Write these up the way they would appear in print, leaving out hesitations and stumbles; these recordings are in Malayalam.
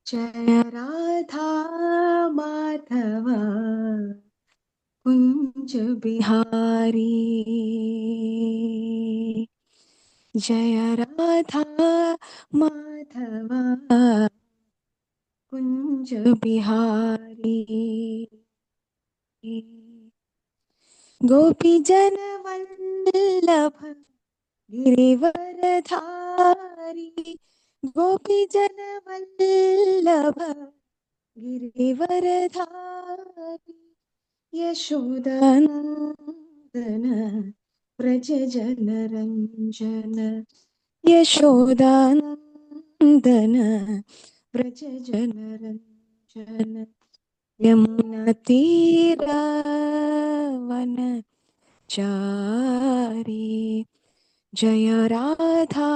जय राधा माधव कुंज बिहारी, जय राधा माधव कुंज बिहारी, गोपी जन वल्लभ गिरिवरधारी, गोपी जन वल्लभ गिरिवरधारी, यशोदानंदन व्रज जन रंजन, यशोदानंदन व्रज जन रंजन, यमुना तीरावन चारी, जय राधा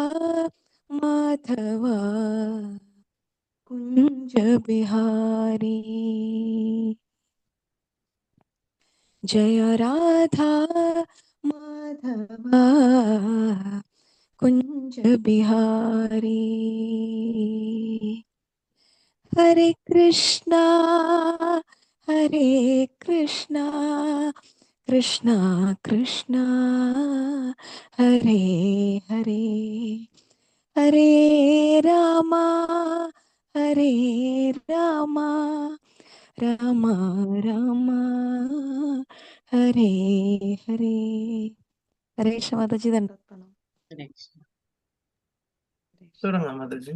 माधव कुंज बिहारी, जय राधा माधव कुंज बिहारी, हरे कृष्णा कृष्णा कृष्णा हरे हरे, हरे रामा राम राम हरे हरे. ഹരേ കൃഷ്ണ മാതാജി തണ്ടോത്തണം. തുടങ്ങാം മാതാജി.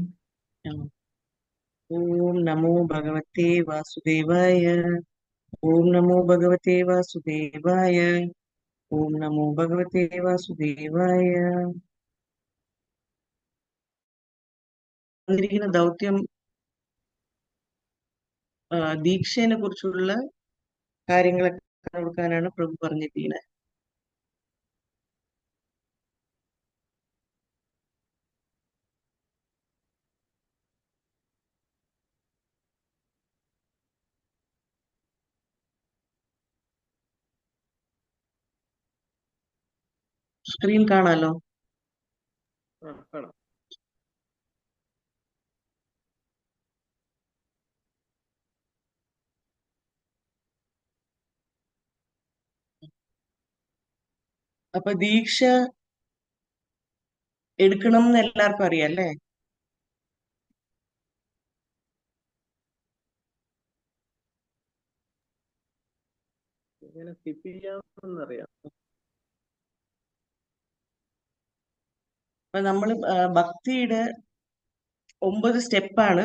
ഓം നമോ ഭഗവത്തെ വാസുദേവായ. ഓം നമോ ഭഗവത്തെ വാസുദേവായ. ഓം നമോ ഭഗവത്തെ വാസുദേവായ. തന്നിരിക്കുന്ന ദൗത്യം ദീക്ഷയെ കുറിച്ചുള്ള കാര്യങ്ങളൊക്കെ കൊടുക്കാനാണ് പ്രഭു പറഞ്ഞിരിക്കുന്നത്. സ്ക്രീൻ കാണാലോ? കാണാം. അപ്പൊ ദീക്ഷ എടുക്കണം എന്ന് എല്ലാവർക്കും അറിയാം അല്ലേ? ഇങ്ങനെ സ്കിപ്പ് ചെയ്യാമെന്നറിയാം. അപ്പൊ നമ്മള് ഭക്തിയുടെ 9 സ്റ്റെപ്പാണ്.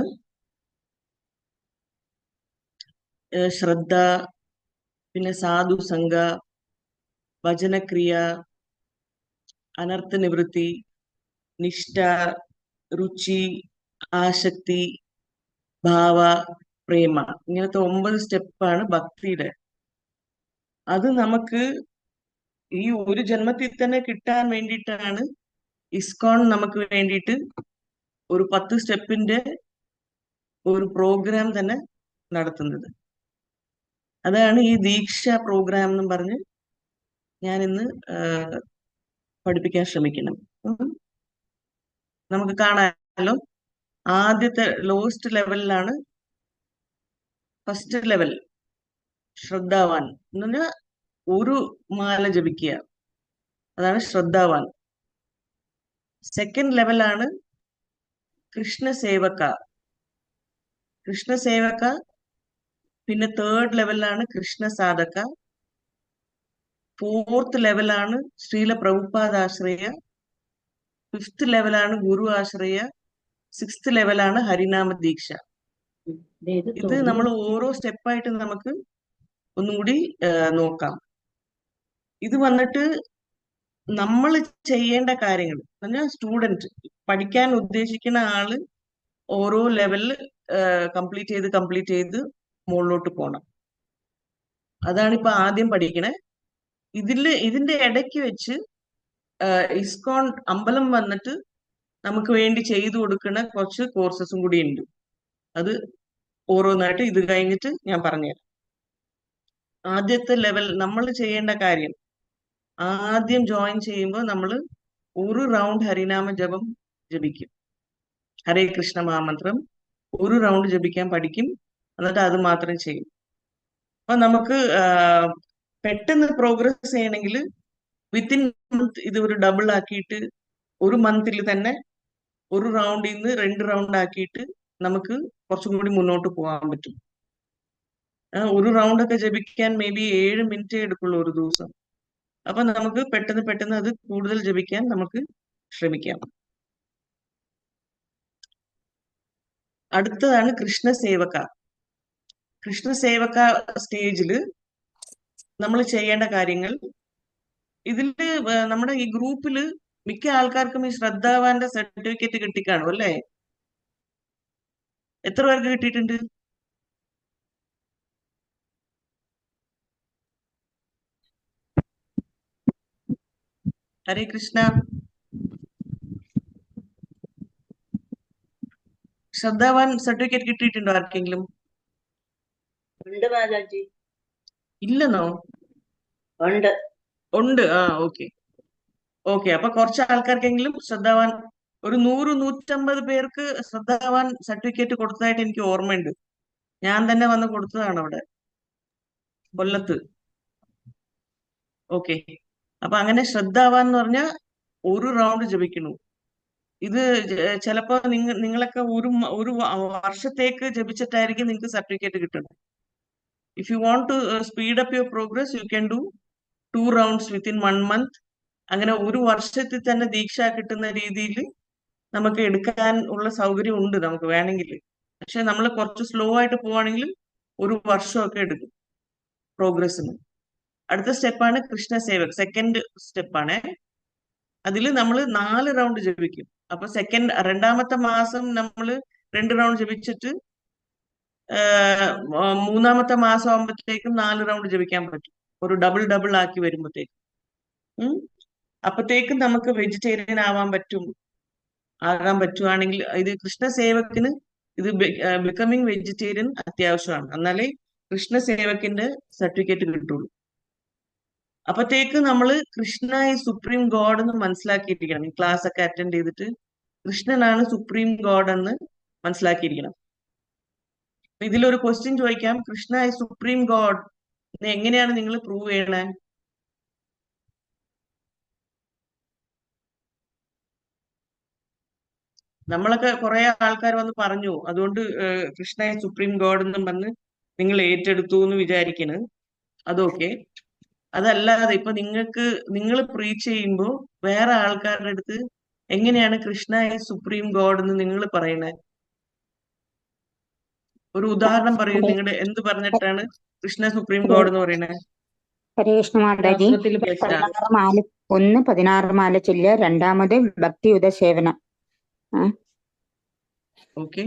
ശ്രദ്ധ, പിന്നെ സാധു സംഘ, ഭജനക്രിയ, അനർത്ഥ നിവൃത്തി, നിഷ്ഠ, രുചി, ആസക്തി, ഭാവ, പ്രേമ. ഇങ്ങനത്തെ 9 സ്റ്റെപ്പാണ് ഭക്തിയുടെ. അത് നമുക്ക് ഈ ഒരു ജന്മത്തിൽ തന്നെ കിട്ടാൻ വേണ്ടിയിട്ടാണ് ഇസ്കോൺ നമുക്ക് വേണ്ടിയിട്ട് ഒരു 10 സ്റ്റെപ്പിന്റെ ഒരു പ്രോഗ്രാം തന്നെ നടത്തുന്നത്. അതാണ് ഈ ദീക്ഷ പ്രോഗ്രാം എന്നും പറഞ്ഞ് ഞാൻ ഇന്ന് പഠിപ്പിക്കാൻ ശ്രമിക്കണം. നമുക്ക് കാണാമല്ലോ, ആദ്യത്തെ ലോവസ്റ്റ് ലെവലിലാണ് ഫസ്റ്റ് ലെവൽ ശ്രദ്ധാവാൻ എന്ന് പറഞ്ഞാൽ ഒരു മാല ജപിക്കുക, അതാണ് ശ്രദ്ധാവാൻ. സെക്കൻഡ് ലെവലാണ് കൃഷ്ണസേവക. പിന്നെ തേർഡ് ലെവലാണ് കൃഷ്ണ സാധക. ഫോർത്ത് ലെവലാണ് ശ്രീല പ്രഭുപാദാശ്രയ. ഫിഫ്ത് ലെവലാണ് ഗുരു ആശ്രയ. സിക്സ്ത് ലെവലാണ് ഹരിനാമ ദീക്ഷ. ഇത് നമ്മൾ ഓരോ സ്റ്റെപ്പായിട്ട് നമുക്ക് ഒന്നുകൂടി നോക്കാം. ഇത് വന്നിട്ട് നമ്മൾ ചെയ്യേണ്ട കാര്യങ്ങൾ പറഞ്ഞാൽ സ്റ്റുഡന്റ് പഠിക്കാൻ ഉദ്ദേശിക്കുന്ന ആള് ഓരോ ലെവലിൽ കംപ്ലീറ്റ് ചെയ്ത് മുകളിലോട്ട് പോണം. അതാണ് ഇപ്പൊ ആദ്യം പഠിക്കണേ. ഇതിന്റെ ഇടയ്ക്ക് വെച്ച് ഇസ്കോൺ അമ്പലം വന്നിട്ട് നമുക്ക് വേണ്ടി ചെയ്തു കൊടുക്കുന്ന കുറച്ച് കോഴ്സസും കൂടി ഉണ്ട്. അത് ഓരോന്നായിട്ട് ഇത് കഴിഞ്ഞിട്ട് ഞാൻ പറഞ്ഞുതരാം. ആദ്യത്തെ ലെവൽ നമ്മൾ ചെയ്യേണ്ട കാര്യം, ആദ്യം ജോയിൻ ചെയ്യുമ്പോൾ നമ്മൾ ഒരു റൗണ്ട് ഹരിനാമ ജപം ജപിക്കും. ഹരേ കൃഷ്ണ മഹാമന്ത്രം ഒരു റൗണ്ട് ജപിക്കാൻ പഠിക്കും. എന്നിട്ട് അത് മാത്രം ചെയ്യും. അപ്പൊ നമുക്ക് പെട്ടെന്ന് പ്രോഗ്രസ് ചെയ്യണമെങ്കിൽ വിത്തിൻ മന്ത് ഇത് ഒരു ഡബിൾ ആക്കിയിട്ട് ഒരു മന്തിൽ തന്നെ ഒരു റൗണ്ടിൽ നിന്ന് 2 റൗണ്ട് ആക്കിയിട്ട് നമുക്ക് കുറച്ചും കൂടി മുന്നോട്ട് പോകാൻ പറ്റും. ഒരു റൗണ്ട് ഒക്കെ ജപിക്കാൻ മേ ബി 7 മിനിറ്റേ എടുക്കുള്ളൂ ഒരു ദിവസം. അപ്പൊ നമുക്ക് പെട്ടെന്ന് പെട്ടെന്ന് അത് കൂടുതൽ ജപിക്കാൻ നമുക്ക് ശ്രമിക്കാം. അടുത്തതാണ് കൃഷ്ണസേവക. കൃഷ്ണസേവക സ്റ്റേജിൽ നമ്മൾ ചെയ്യേണ്ട കാര്യങ്ങൾ, ഇതില് നമ്മുടെ ഈ ഗ്രൂപ്പില് മിക്ക ആൾക്കാർക്കും ഈ ശ്രദ്ധാവാന്റെ സർട്ടിഫിക്കറ്റ് കിട്ടിക്കാണും അല്ലേ? എത്ര പേർക്ക് കിട്ടിയിട്ടുണ്ട്? ഹരേ കൃഷ്ണ. ശ്രദ്ധാവാൻ സർട്ടിഫിക്കറ്റ് കിട്ടിയിട്ടുണ്ടോ ആർക്കെങ്കിലും? ഉണ്ട് മാതാജി. ഇല്ലെന്നോ? ഉണ്ട്. ഉണ്ട്. Okay okay. അപ്പൊ കുറച്ച് ആൾക്കാർക്കെങ്കിലും ശ്രദ്ധാവാൻ, ഒരു 100-150 പേർക്ക് ശ്രദ്ധാവാൻ സർട്ടിഫിക്കറ്റ് കൊടുത്തതായിട്ട് എനിക്ക് ഓർമ്മയുണ്ട്. ഞാൻ തന്നെ വന്ന് കൊടുത്തതാണ് അവിടെ കൊല്ലത്ത്. ഓക്കെ. അപ്പൊ അങ്ങനെ ശ്രദ്ധാവാൻ എന്ന് പറഞ്ഞാൽ ഒരു റൗണ്ട് ജപിക്കണു. ഇത് ചിലപ്പോ നിങ്ങളൊക്കെ ഒരു വർഷത്തേക്ക് ജപിച്ചിട്ടായിരിക്കും നിങ്ങൾക്ക് സർട്ടിഫിക്കറ്റ് കിട്ടുന്നത്. If you want to speed up your progress you can do 2 rounds within 1 month. അങ്ങനെ ഒരു വർഷത്തിൽ തന്നെ ദീക്ഷ കിട്ടുന്ന രീതിയിൽ നമുക്ക് എടുക്കാൻ ഉള്ള സൗകര്യം ഉണ്ട് നമുക്ക് വേണമെങ്കിൽ. പക്ഷെ നമ്മൾ കുറച്ച് സ്ലോ ആയിട്ട് പോവാണെങ്കിൽ ഒരു വർഷമൊക്കെ എടുക്കും പ്രോഗ്രസ്സിന്. അടുത്ത സ്റ്റെപ്പാണ് കൃഷ്ണസേവക്. സെക്കൻഡ് സ്റ്റെപ്പാണ്. അതിൽ നമ്മൾ 4 റൗണ്ട് ജപിക്കും. അപ്പൊ രണ്ടാമത്തെ മാസം നമ്മൾ 2 റൗണ്ട് ജപിച്ചിട്ട് മൂന്നാമത്തെ മാസം ആകുമ്പോഴത്തേക്കും 4 റൗണ്ട് ജപിക്കാൻ പറ്റും. ഒരു ഡബിൾ ഡബിൾ ആക്കി വരുമ്പോഴത്തേക്കും. അപ്പത്തേക്കും നമുക്ക് വെജിറ്റേറിയൻ ആകാൻ പറ്റുവാണെങ്കിൽ, ഇത് കൃഷ്ണസേവക്കിന് ഇത് ബിക്കമിങ് വെജിറ്റേറിയൻ അത്യാവശ്യമാണ്. എന്നാലേ കൃഷ്ണസേവക്കിന്റെ സർട്ടിഫിക്കറ്റ് കിട്ടുള്ളൂ. അപ്പത്തേക്ക് നമ്മൾ കൃഷ്ണ ഈ സുപ്രീം ഗോഡ് എന്ന് മനസ്സിലാക്കിയിരിക്കണം. ഈ ക്ലാസ് ഒക്കെ അറ്റൻഡ് ചെയ്തിട്ട് കൃഷ്ണനാണ് സുപ്രീം ഗോഡ് എന്ന് മനസ്സിലാക്കിയിരിക്കണം. ഇതിലൊരു ക്വസ്റ്റ്യൻ ചോദിക്കാം, കൃഷ്ണ ഈ സുപ്രീം ഗോഡ് എങ്ങനെയാണ് നിങ്ങൾ പ്രൂവ് ചെയ്യണേ? നമ്മളൊക്കെ കുറെ ആൾക്കാർ വന്ന് പറഞ്ഞു, അതുകൊണ്ട് കൃഷ്ണ സുപ്രീം ഗോഡ് എന്നും പറഞ്ഞ് നിങ്ങൾ ഏറ്റെടുത്തു എന്ന് വിചാരിക്കണ്. അതൊക്കെ അതല്ലാതെ ഇപ്പൊ നിങ്ങൾ പ്രീച്ച് ചെയ്യുമ്പോ വേറെ ആൾക്കാരുടെ അടുത്ത് എങ്ങനെയാണ് കൃഷ്ണ സുപ്രീം ഗോഡ് എന്ന് നിങ്ങൾ പറയണേ? ഒരു ഉദാഹരണം പറയൂ. നിങ്ങളുടെ എന്ത് പറഞ്ഞിട്ടാണ് കൃഷ്ണ സുപ്രീം ഗോഡ് എന്ന് പറയണേ? ഹരേ കൃഷ്ണ മാതാജി. 16 മാല ചൊല്ലുക. രണ്ടാമത് ഭക്തിയുത സേവനം. ഓക്കെ.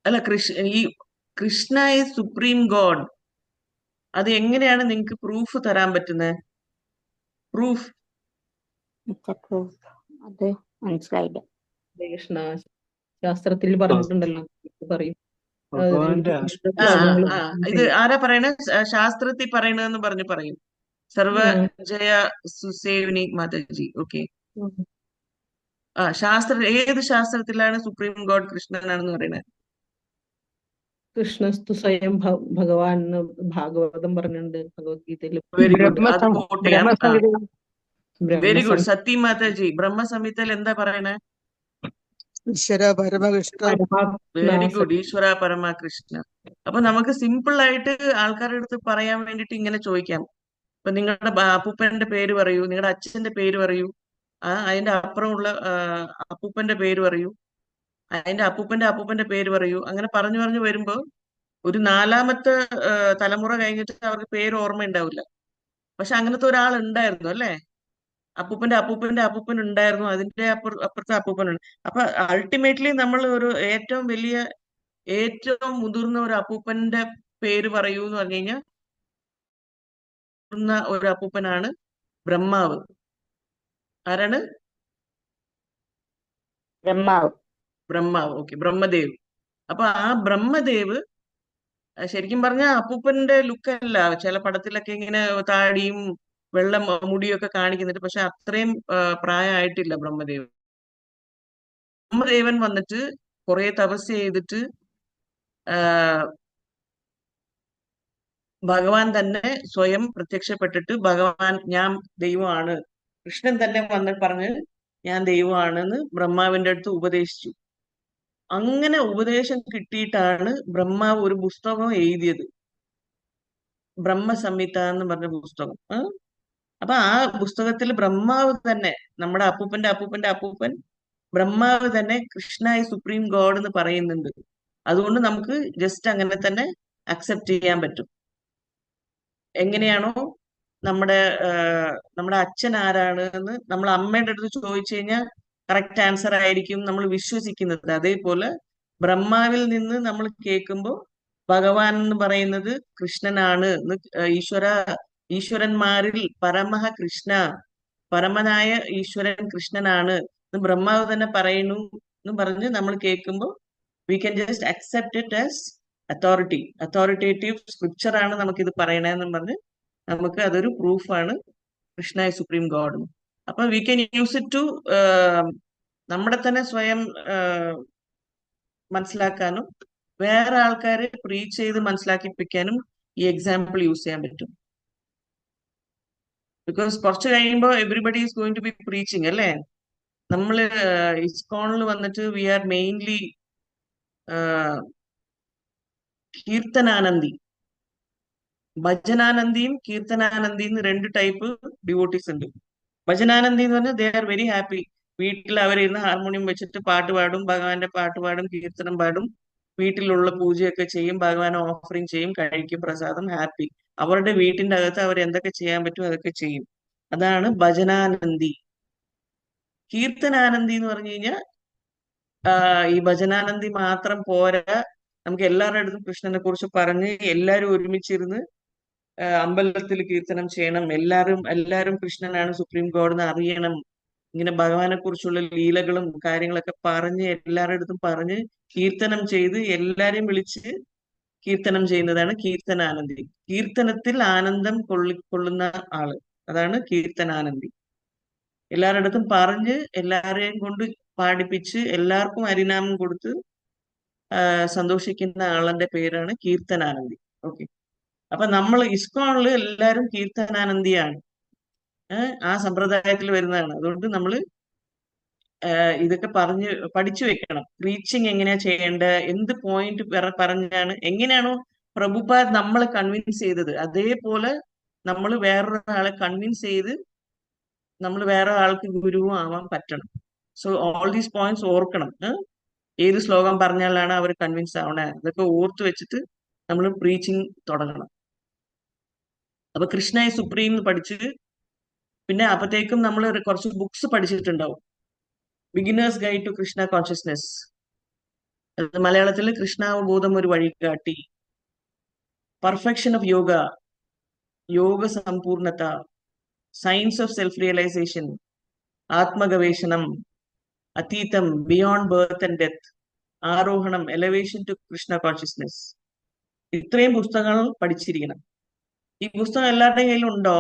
അല്ല, ഈ കൃഷ്ണ സുപ്രീം ഗോഡ് അത് എങ്ങനെയാണ് നിങ്ങൾക്ക് പ്രൂഫ് തരാൻ പറ്റുന്നത്? പ്രൂഫ് അത് മനസ്സിലായില്ല. കൃഷ്ണ ശാസ്ത്രത്തിൽ പറഞ്ഞിട്ടുണ്ടല്ലോ, പറയും. ഇത് ആരാ പറയണ? ശാസ്ത്രത്തിൽ പറയണെന്ന് പറയും. സർവജയ സുസേവിനി മാതാജി. ഓക്കെ. ഏത് ശാസ്ത്രത്തിലാണ് സുപ്രീം ഗോഡ് കൃഷ്ണനാണെന്ന് പറയുന്നത്? കൃഷ്ണസ്തു സ്വയം ഭഗവാൻ എന്ന് ഭാഗവതം പറഞ്ഞിട്ടുണ്ട്, ഭഗവത്ഗീതയിൽ. Very good. അത് കോട്ടയം. വെരി ഗുഡ് സത്യ മാതാജി. ബ്രഹ്മസംഹിതയിൽ എന്താ പറയണേ? ഈശ്വര പരമകൃഷ്ണ. Very good. ഈശ്വര പരമകൃഷ്ണ. അപ്പൊ നമുക്ക് സിമ്പിൾ ആയിട്ട് ആൾക്കാരുടെ അടുത്ത് പറയാൻ വേണ്ടിട്ട് ഇങ്ങനെ ചോദിക്കാം. ഇപ്പൊ നിങ്ങളുടെ അപ്പൂപ്പന്റെ പേര് പറയൂ, നിങ്ങളുടെ അച്ഛന്റെ പേര് പറയൂ, അതിന്റെ അപ്പുറമുള്ള അപ്പൂപ്പന്റെ പേര് പറയൂ, അതിന്റെ അപ്പൂപ്പന്റെ പേര് പറയൂ. അങ്ങനെ പറഞ്ഞു വരുമ്പോ ഒരു 4ാമത്തെ തലമുറ കഴിഞ്ഞിട്ട് അവർക്ക് പേര് ഓർമ്മ ഉണ്ടാവില്ല. പക്ഷെ അങ്ങനത്തെ ഒരാൾ ഉണ്ടായിരുന്നു അല്ലേ? അപ്പൂപ്പന്റെ അപ്പൂപ്പൻ ഉണ്ടായിരുന്നു, അതിന്റെ അപ്പുറത്തെ അപ്പൂപ്പനുണ്ട്. അപ്പൊ അൾട്ടിമേറ്റ്ലി നമ്മൾ ഒരു ഏറ്റവും മുതിർന്ന ഒരു അപ്പൂപ്പന്റെ പേര് പറയൂ എന്ന് പറഞ്ഞു കഴിഞ്ഞാൽ ഒരു അപ്പൂപ്പനാണ് ബ്രഹ്മാവ്. ആരാണ്? ബ്രഹ്മാവ്. ഓക്കെ. ബ്രഹ്മദേവ്. അപ്പൊ ആ ബ്രഹ്മദേവ് ശരിക്കും പറഞ്ഞ അപ്പൂപ്പന്റെ ലുക്കല്ല. ചില പടത്തിലൊക്കെ ഇങ്ങനെ താടിയും വെള്ള മുടിയൊക്കെ കാണിക്കുന്നുണ്ട്. പക്ഷെ അത്രയും പ്രായമായിട്ടില്ല ബ്രഹ്മദേവൻ. ബ്രഹ്മദേവൻ വന്നിട്ട് കുറെ തപസ് ചെയ്തിട്ട് ഭഗവാൻ തന്നെ സ്വയം പ്രത്യക്ഷപ്പെട്ടിട്ട് ഭഗവാൻ ഞാൻ ദൈവമാണ്, കൃഷ്ണൻ തന്നെ വന്ന് പറഞ്ഞ് ഞാൻ ദൈവമാണെന്ന് ബ്രഹ്മാവിന്റെ അടുത്ത് ഉപദേശിച്ചു. അങ്ങനെ ഉപദേശം കിട്ടിയിട്ടാണ് ബ്രഹ്മാവ് ഒരു പുസ്തകം എഴുതിയത്, ബ്രഹ്മസംഹിത എന്ന് പറഞ്ഞ പുസ്തകം. അപ്പൊ ആ പുസ്തകത്തിൽ ബ്രഹ്മാവ് തന്നെ, നമ്മുടെ അപ്പൂപ്പന്റെ അപ്പൂപ്പന്റെ അപ്പൂപ്പൻ ബ്രഹ്മാവ് തന്നെ കൃഷ്ണ ഈ സുപ്രീം ഗോഡ് എന്ന് പറയുന്നുണ്ട്. അതുകൊണ്ട് നമുക്ക് ജസ്റ്റ് അങ്ങനെ തന്നെ അക്സെപ്റ്റ് ചെയ്യാൻ പറ്റും. എങ്ങനെയാണോ നമ്മുടെ നമ്മുടെ അച്ഛൻ ആരാണ് എന്ന് നമ്മൾ അമ്മയുടെ അടുത്ത് ചോദിച്ചു കഴിഞ്ഞാൽ കറക്റ്റ് ആൻസർ ആയിരിക്കും നമ്മൾ വിശ്വസിക്കുന്നത്. അതേപോലെ ബ്രഹ്മാവിൽ നിന്ന് നമ്മൾ കേൾക്കുമ്പോൾ ഭഗവാൻ എന്ന് പറയുന്നത് കൃഷ്ണനാണ് എന്ന്, ഈശ്വരന്മാരിൽ പരമഹ കൃഷ്ണ, പരമനായ ഈശ്വരൻ കൃഷ്ണനാണ് എന്ന് ബ്രഹ്മാവ് തന്നെ പറയുന്നു എന്ന് പറഞ്ഞ് നമ്മൾ കേൾക്കുമ്പോൾ we can just accept it as authoritative scripture ആണ് നമുക്കിത് പറയണതെന്ന് പറഞ്ഞ് നമുക്ക് അതൊരു പ്രൂഫാണ് കൃഷ്ണ സുപ്രീം ഗോഡ്. അപ്പൊ we can use it to നമ്മുടെ തന്നെ സ്വയം മനസ്സിലാക്കാനും വേറെ ആൾക്കാരെ പ്രീച്ച് ചെയ്ത് മനസ്സിലാക്കിപ്പിക്കാനും ഈ എക്സാമ്പിൾ യൂസ് ചെയ്യാൻ പറ്റും. ബിക്കോസ് കുറച്ച് കഴിയുമ്പോൾ everybody is going to be preaching അല്ലേ. നമ്മള് ഇസ്കോണിൽ വന്നിട്ട് വി ആർ മെയിൻലി കീർത്തനാനന്ദി, ഭജനാനന്ദിയും കീർത്തനാനന്ദിയും രണ്ട് ടൈപ്പ് ഡിവോട്ടീസ് ഉണ്ട്. ഭജനാനന്ദി എന്ന് പറഞ്ഞാൽ ദേ ആർ വെരി ഹാപ്പി. വീട്ടിൽ അവരിരുന്ന് ഹാർമോണിയം വെച്ചിട്ട് പാട്ട് പാടും, ഭഗവാന്റെ പാട്ട് പാടും, കീർത്തനം പാടും, വീട്ടിലുള്ള പൂജയൊക്കെ ചെയ്യും, ഭഗവാനെ ഓഫറിങ് ചെയ്യും, കഴിക്കും പ്രസാദം, ഹാപ്പി. അവരുടെ വീട്ടിന്റെ അകത്ത് അവർ എന്തൊക്കെ ചെയ്യാൻ പറ്റും അതൊക്കെ ചെയ്യും. അതാണ് ഭജനാനന്ദി. കീർത്തനാനന്ദി എന്ന് പറഞ്ഞു കഴിഞ്ഞാൽ ഈ ഭജനാനന്ദി മാത്രം പോരാ, നമുക്ക് എല്ലാവരുടെ അടുത്തും കൃഷ്ണനെ കുറിച്ച് പറഞ്ഞ് എല്ലാരും ഒരുമിച്ചിരുന്ന് അമ്പലത്തിൽ കീർത്തനം ചെയ്യണം, എല്ലാരും കൃഷ്ണനാണ് സുപ്രീം ഗോഡ് എന്ന് അറിയണം, ഇങ്ങനെ ഭഗവാനെ കുറിച്ചുള്ള ലീലകളും കാര്യങ്ങളൊക്കെ പറഞ്ഞ് എല്ലാവരുടെ അടുത്തും പറഞ്ഞ് കീർത്തനം ചെയ്ത് എല്ലാരെയും വിളിച്ച് കീർത്തനം ചെയ്യുന്നതാണ് കീർത്തനാനന്ദി. കീർത്തനത്തിൽ ആനന്ദം കൊള്ളുന്ന ആള്, അതാണ് കീർത്തനാനന്ദി. എല്ലാവരുടെ അടുത്തും പറഞ്ഞ് എല്ലാരെയും കൊണ്ട് പാടിപ്പിച്ച് എല്ലാവർക്കും ഹരിനാമം കൊടുത്ത് സന്തോഷിക്കുന്ന ആളിന്റെ പേരാണ് കീർത്തനാനന്ദി. ഓക്കെ, അപ്പൊ നമ്മൾ ഇസ്കോണില് എല്ലാരും കീർത്തനാനന്ദിയാണ്, ആ സമ്പ്രദായത്തിൽ വരുന്നതാണ്. അതുകൊണ്ട് നമ്മൾ ഇതൊക്കെ പഠിച്ചു വെക്കണം. റീച്ചിങ് എങ്ങനെയാ ചെയ്യേണ്ട, എന്ത് പോയിന്റ് പറഞ്ഞാണ്, എങ്ങനെയാണോ പ്രഭുപാദ് നമ്മളെ കൺവിൻസ് ചെയ്തത് അതേപോലെ നമ്മൾ വേറൊരാളെ കൺവിൻസ് ചെയ്ത് നമ്മൾ വേറെ ആൾക്ക് ഗുരുവും ആവാൻ പറ്റണം. സോ ഓൾ ദീസ് പോയിന്റ്സ് ഓർക്കണം. ഏത് ശ്ലോകം പറഞ്ഞാലാണ് അവർ കൺവിൻസ് ആവണേ, അതൊക്കെ ഓർത്ത് വെച്ചിട്ട് നമ്മൾ പ്രീച്ചിങ് തുടങ്ങണം. അപ്പൊ കൃഷ്ണ സുപ്രീം പഠിച്ച് പിന്നെ അപ്പത്തേക്കും നമ്മൾ കുറച്ച് ബുക്സ് പഠിച്ചിട്ടുണ്ടാവും. Beginner's guide to Krishna consciousness, മലയാളത്തിൽ കൃഷ്ണാവബോധം ഒരു വഴികാട്ടി, പെർഫെക്ഷൻ ഓഫ് യോഗ, യോഗ സമ്പൂർണത, സയൻസ് ഓഫ് സെൽഫ് റിയലൈസേഷൻ, ആത്മഗവേഷണം, അതീതം, ബിയോണ്ട് ബർത്ത് ആൻഡ് ഡെത്ത്, ആരോഹണം, എലവേഷൻ ടു കൃഷ്ണ കോൺഷ്യസ്നെസ്. ഇത്രയും പുസ്തകങ്ങൾ പഠിച്ചിരിക്കണം. ഈ പുസ്തകം എല്ലാവരുടെയും കയ്യിലുണ്ടോ?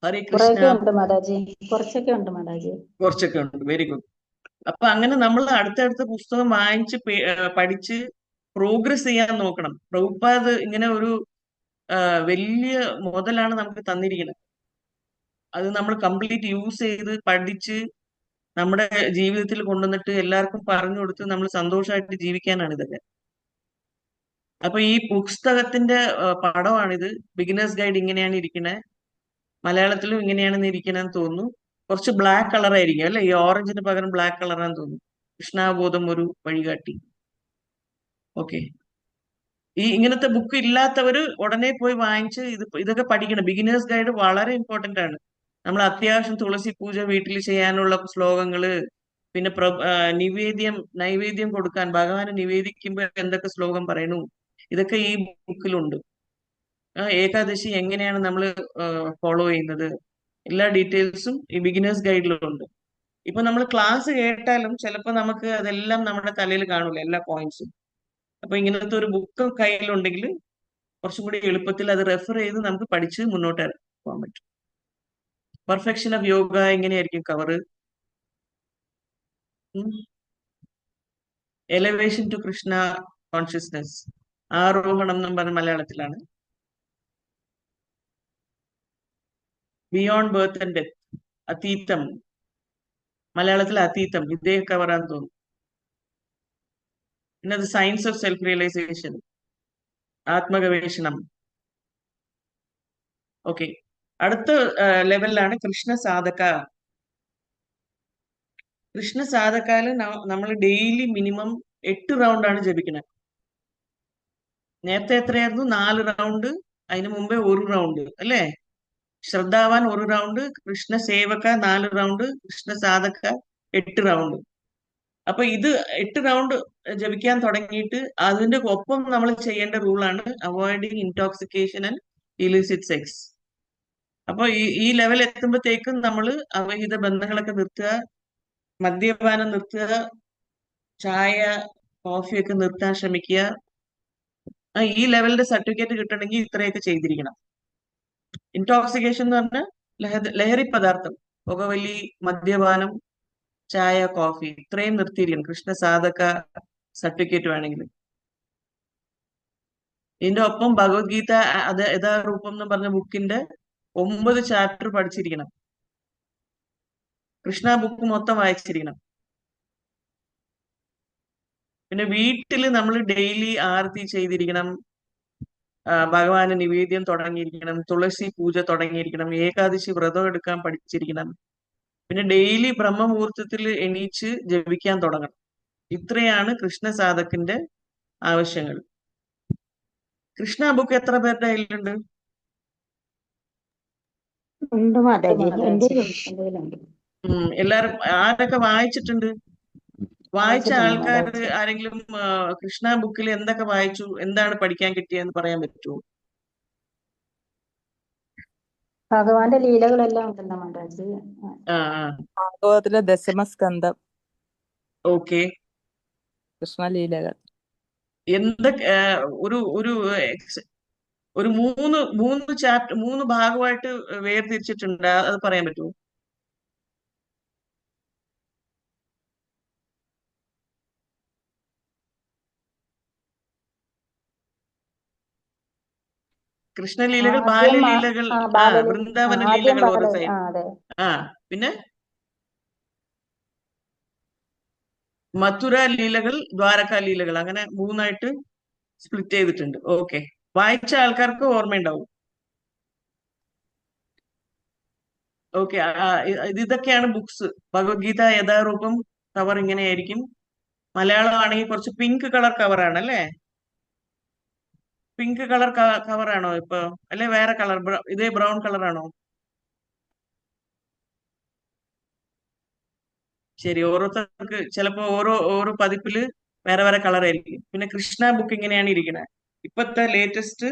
ഹരേ കൃഷ്ണ. കുറച്ചൊക്കെ ഉണ്ട് മാതാജി. കുറച്ചൊക്കെ ഉണ്ട്, വെരി ഗുഡ്. അപ്പൊ അങ്ങനെ നമ്മൾ അടുത്തടുത്ത പുസ്തകം വാങ്ങിച്ച് പഠിച്ച് പ്രോഗ്രസ് ചെയ്യാൻ നോക്കണം. പ്രഭുപാദ് ഇങ്ങനെ ഒരു വലിയ മുതലാണ് നമുക്ക് തന്നിരിക്കുന്നത്. അത് നമ്മൾ കംപ്ലീറ്റ് യൂസ് ചെയ്ത് പഠിച്ച് നമ്മുടെ ജീവിതത്തിൽ കൊണ്ടുവന്നിട്ട് എല്ലാവർക്കും പറഞ്ഞു കൊടുത്ത് നമ്മൾ സന്തോഷമായിട്ട് ജീവിക്കാനാണ് ഇതൊക്കെ. അപ്പൊ ഈ പുസ്തകത്തിന്റെ പടമാണിത്. ബിഗിനേഴ്സ് ഗൈഡ് ഇങ്ങനെയാണ് ഇരിക്കണേ, മലയാളത്തിലും ഇങ്ങനെയാണ് ഇരിക്കണെന്ന് തോന്നുന്നു. കുറച്ച് ബ്ലാക്ക് കളർ ആയിരിക്കും അല്ലെ, ഈ ഓറഞ്ചിന് പകരം ബ്ലാക്ക് കളറാന്ന് തോന്നുന്നു. കൃഷ്ണാബോധം ഒരു വഴികാട്ടി. ഓക്കെ, ഈ ഇങ്ങനത്തെ ബുക്ക് ഇല്ലാത്തവര് ഉടനെ പോയി വാങ്ങിച്ച് ഇതൊക്കെ പഠിക്കണം. ബിഗിനേഴ്സ് ഗൈഡ് വളരെ ഇമ്പോർട്ടന്റ് ആണ്. നമ്മൾ അത്യാവശ്യം തുളസി പൂജ വീട്ടിൽ ചെയ്യാനുള്ള ശ്ലോകങ്ങള്, പിന്നെ നൈവേദ്യം കൊടുക്കാൻ ഭഗവാന് നിവേദിക്കുമ്പോൾ എന്തൊക്കെ ശ്ലോകം പറയണു, ഇതൊക്കെ ഈ ബുക്കിലുണ്ട്. ഏകാദശി എങ്ങനെയാണ് നമ്മൾ ഫോളോ ചെയ്യുന്നത്, എല്ലാ ഡീറ്റെയിൽസും ഈ ബിഗിനേഴ്സ് ഗൈഡിലുണ്ട്. ഇപ്പൊ നമ്മൾ ക്ലാസ് കേട്ടാലും ചിലപ്പോൾ നമുക്ക് അതെല്ലാം നമ്മുടെ തലയിൽ കാണൂല എല്ലാ പോയിന്റ്സും. അപ്പൊ ഇങ്ങനത്തെ ഒരു ബുക്ക് കയ്യിലുണ്ടെങ്കിൽ കുറച്ചും കൂടി എളുപ്പത്തിൽ അത് റെഫർ ചെയ്ത് നമുക്ക് പഠിച്ച് മുന്നോട്ട് പോകാൻ പറ്റും. പെർഫെക്ഷൻ ഓഫ് യോഗ എങ്ങനെയായിരിക്കും കവറ്? എലവേഷൻ ടു കൃഷ്ണ കോൺഷ്യസ്നസ്, ആരോഹണം എന്നും പറഞ്ഞ മലയാളത്തിലാണ്. ബിയോണ്ട് ബർത്ത് ആൻഡ് ഡെത്ത്, അതീതം, മലയാളത്തിൽ അതീതം, ഇതേ കവറാന്ന് തോന്നുന്നു. പിന്നെ അത് സയൻസ് ഓഫ് സെൽഫ് റിയലൈസേഷൻ, ആത്മഗവേഷണം. ഓക്കെ, അടുത്ത ലെവലിലാണ് കൃഷ്ണ സാധക. കൃഷ്ണ സാധകാല് നമ്മൾ ഡെയിലി മിനിമം 8 റൗണ്ടാണ് ജപിക്കുന്നത്. നേരത്തെ എത്രയായിരുന്നു? 4 റൗണ്ട്, അതിന് മുമ്പേ 1 റൗണ്ട് അല്ലേ? Shraddhavan 1 round, Krishna Sevaka 4 round, Krishna Sadhaka 8 round. അപ്പൊ ഇത് 8 റൗണ്ട് ജപിക്കാൻ തുടങ്ങിയിട്ട് അതിന്റെ ഒപ്പം നമ്മൾ ചെയ്യേണ്ട റൂളാണ് avoiding intoxication and illicit sex. അപ്പൊ ഈ ലെവൽ എത്തുമ്പോഴത്തേക്കും നമ്മൾ അവഹിത ബന്ധങ്ങളൊക്കെ നിർത്തുക, മദ്യപാനം നിർത്തുക, ചായ കോഫിയൊക്കെ നിർത്താൻ ശ്രമിക്കുക. ഈ ലെവലിന്റെ സർട്ടിഫിക്കറ്റ് കിട്ടണമെങ്കിൽ ഇത്രയൊക്കെ ചെയ്തിരിക്കണം. ഇൻടോക്സിക്കേഷൻ എന്ന് പറഞ്ഞാൽ ലഹരി പദാർത്ഥം, പുകവലി, മദ്യപാനം, ചായ, കോഫി, ഇത്രയും നിർത്തിയിരിക്കണം കൃഷ്ണ സാധക സർട്ടിഫിക്കറ്റ് വേണമെങ്കിൽ. ഇതിന്റെ ഒപ്പം ഭഗവത്ഗീത അത് യഥാരൂപം എന്ന് പറഞ്ഞ ബുക്കിന്റെ 9 ചാപ്റ്റർ പഠിച്ചിരിക്കണം. കൃഷ്ണ ബുക്ക് മൊത്തം വായിച്ചിരിക്കണം. പിന്നെ വീട്ടിൽ നമ്മൾ ഡെയിലി ആരതി ചെയ്തിരിക്കണം, ഭഗവാന് നിവേദ്യം തുടങ്ങിയിരിക്കണം, തുളസി പൂജ തുടങ്ങിയിരിക്കണം, ഏകാദശി വ്രതം എടുക്കാൻ പഠിച്ചിരിക്കണം. പിന്നെ ഡെയിലി ബ്രഹ്മമുഹൂർത്തത്തിൽ എണീച്ച് ജപിക്കാൻ തുടങ്ങണം. ഇത്രയാണ് കൃഷ്ണ സാധകന്റെ ആവശ്യങ്ങൾ. കൃഷ്ണ ബുക്ക് എത്ര പേരുടെ കയ്യിലുണ്ട്? ഉണ്ട് മാതാജി, എന്റെ മാതാജി എന്തെങ്കിലും എല്ലാരും ആരൊക്കെ വായിച്ചിട്ടുണ്ട്? വായിച്ച വായിച്ചിട്ടുണ്ട് ആൾക്കാർ മാതാജി. ആരെങ്കിലും കൃഷ്ണ ബുക്കിൽ എന്തൊക്കെ വായിച്ചു, എന്താണ് പഠിക്കാൻ കിട്ടിയെന്ന് പറയാൻ പറ്റുമോ? ഭഗവാന്റെ ലീലകളെല്ലാം ഉണ്ടല്ലോ മാതാജി. ആ ഭാഗവതിലെ ദശമസ്കന്ധം, ഓക്കെ. കൃഷ്ണലീലകൾ. എന്തൊക്കെ ഒരു ഒരു ഒരു മൂന്ന് ചാപ്റ്റർ 3 ഭാഗമായിട്ട് വേർതിരിച്ചിട്ടുണ്ട്, അത് പറയാൻ പറ്റുമോ? കൃഷ്ണലീലകൾ, ബാലലീലകൾ, വൃന്ദാവന ലീലകൾ ഒരു സൈഡ്. പിന്നെ മഥുര ലീലകൾ, ദ്വാരക ലീലകൾ, അങ്ങനെ 3ആയിട്ട് സ്പ്ലിറ്റ് ചെയ്തിട്ടുണ്ട്. ഓക്കെ, വായിച്ച ആൾക്കാർക്ക് ഓർമ്മയുണ്ടാവും. ഓക്കെ, ഇതൊക്കെയാണ് ബുക്സ്. ഭഗവത്ഗീത യഥാരൂപം കവർ ഇങ്ങനെയായിരിക്കും. മലയാളം ആണെങ്കിൽ കുറച്ച് പിങ്ക് കളർ കവറാണ് അല്ലേ? പിങ്ക് കളർ കവറാണോ ഇപ്പൊ, അല്ലെ വേറെ കളർ, ഇതേ ബ്രൗൺ കളറാണോ? ശരി, ഓരോരുത്തർക്ക് ചിലപ്പോ ഓരോ പതിപ്പില് വേറെ വേറെ കളർ ആയിരിക്കും. പിന്നെ കൃഷ്ണ ബുക്ക് ഇങ്ങനെയാണ് ഇരിക്കുന്നത്. ഇപ്പത്തെ ലേറ്റസ്റ്റ്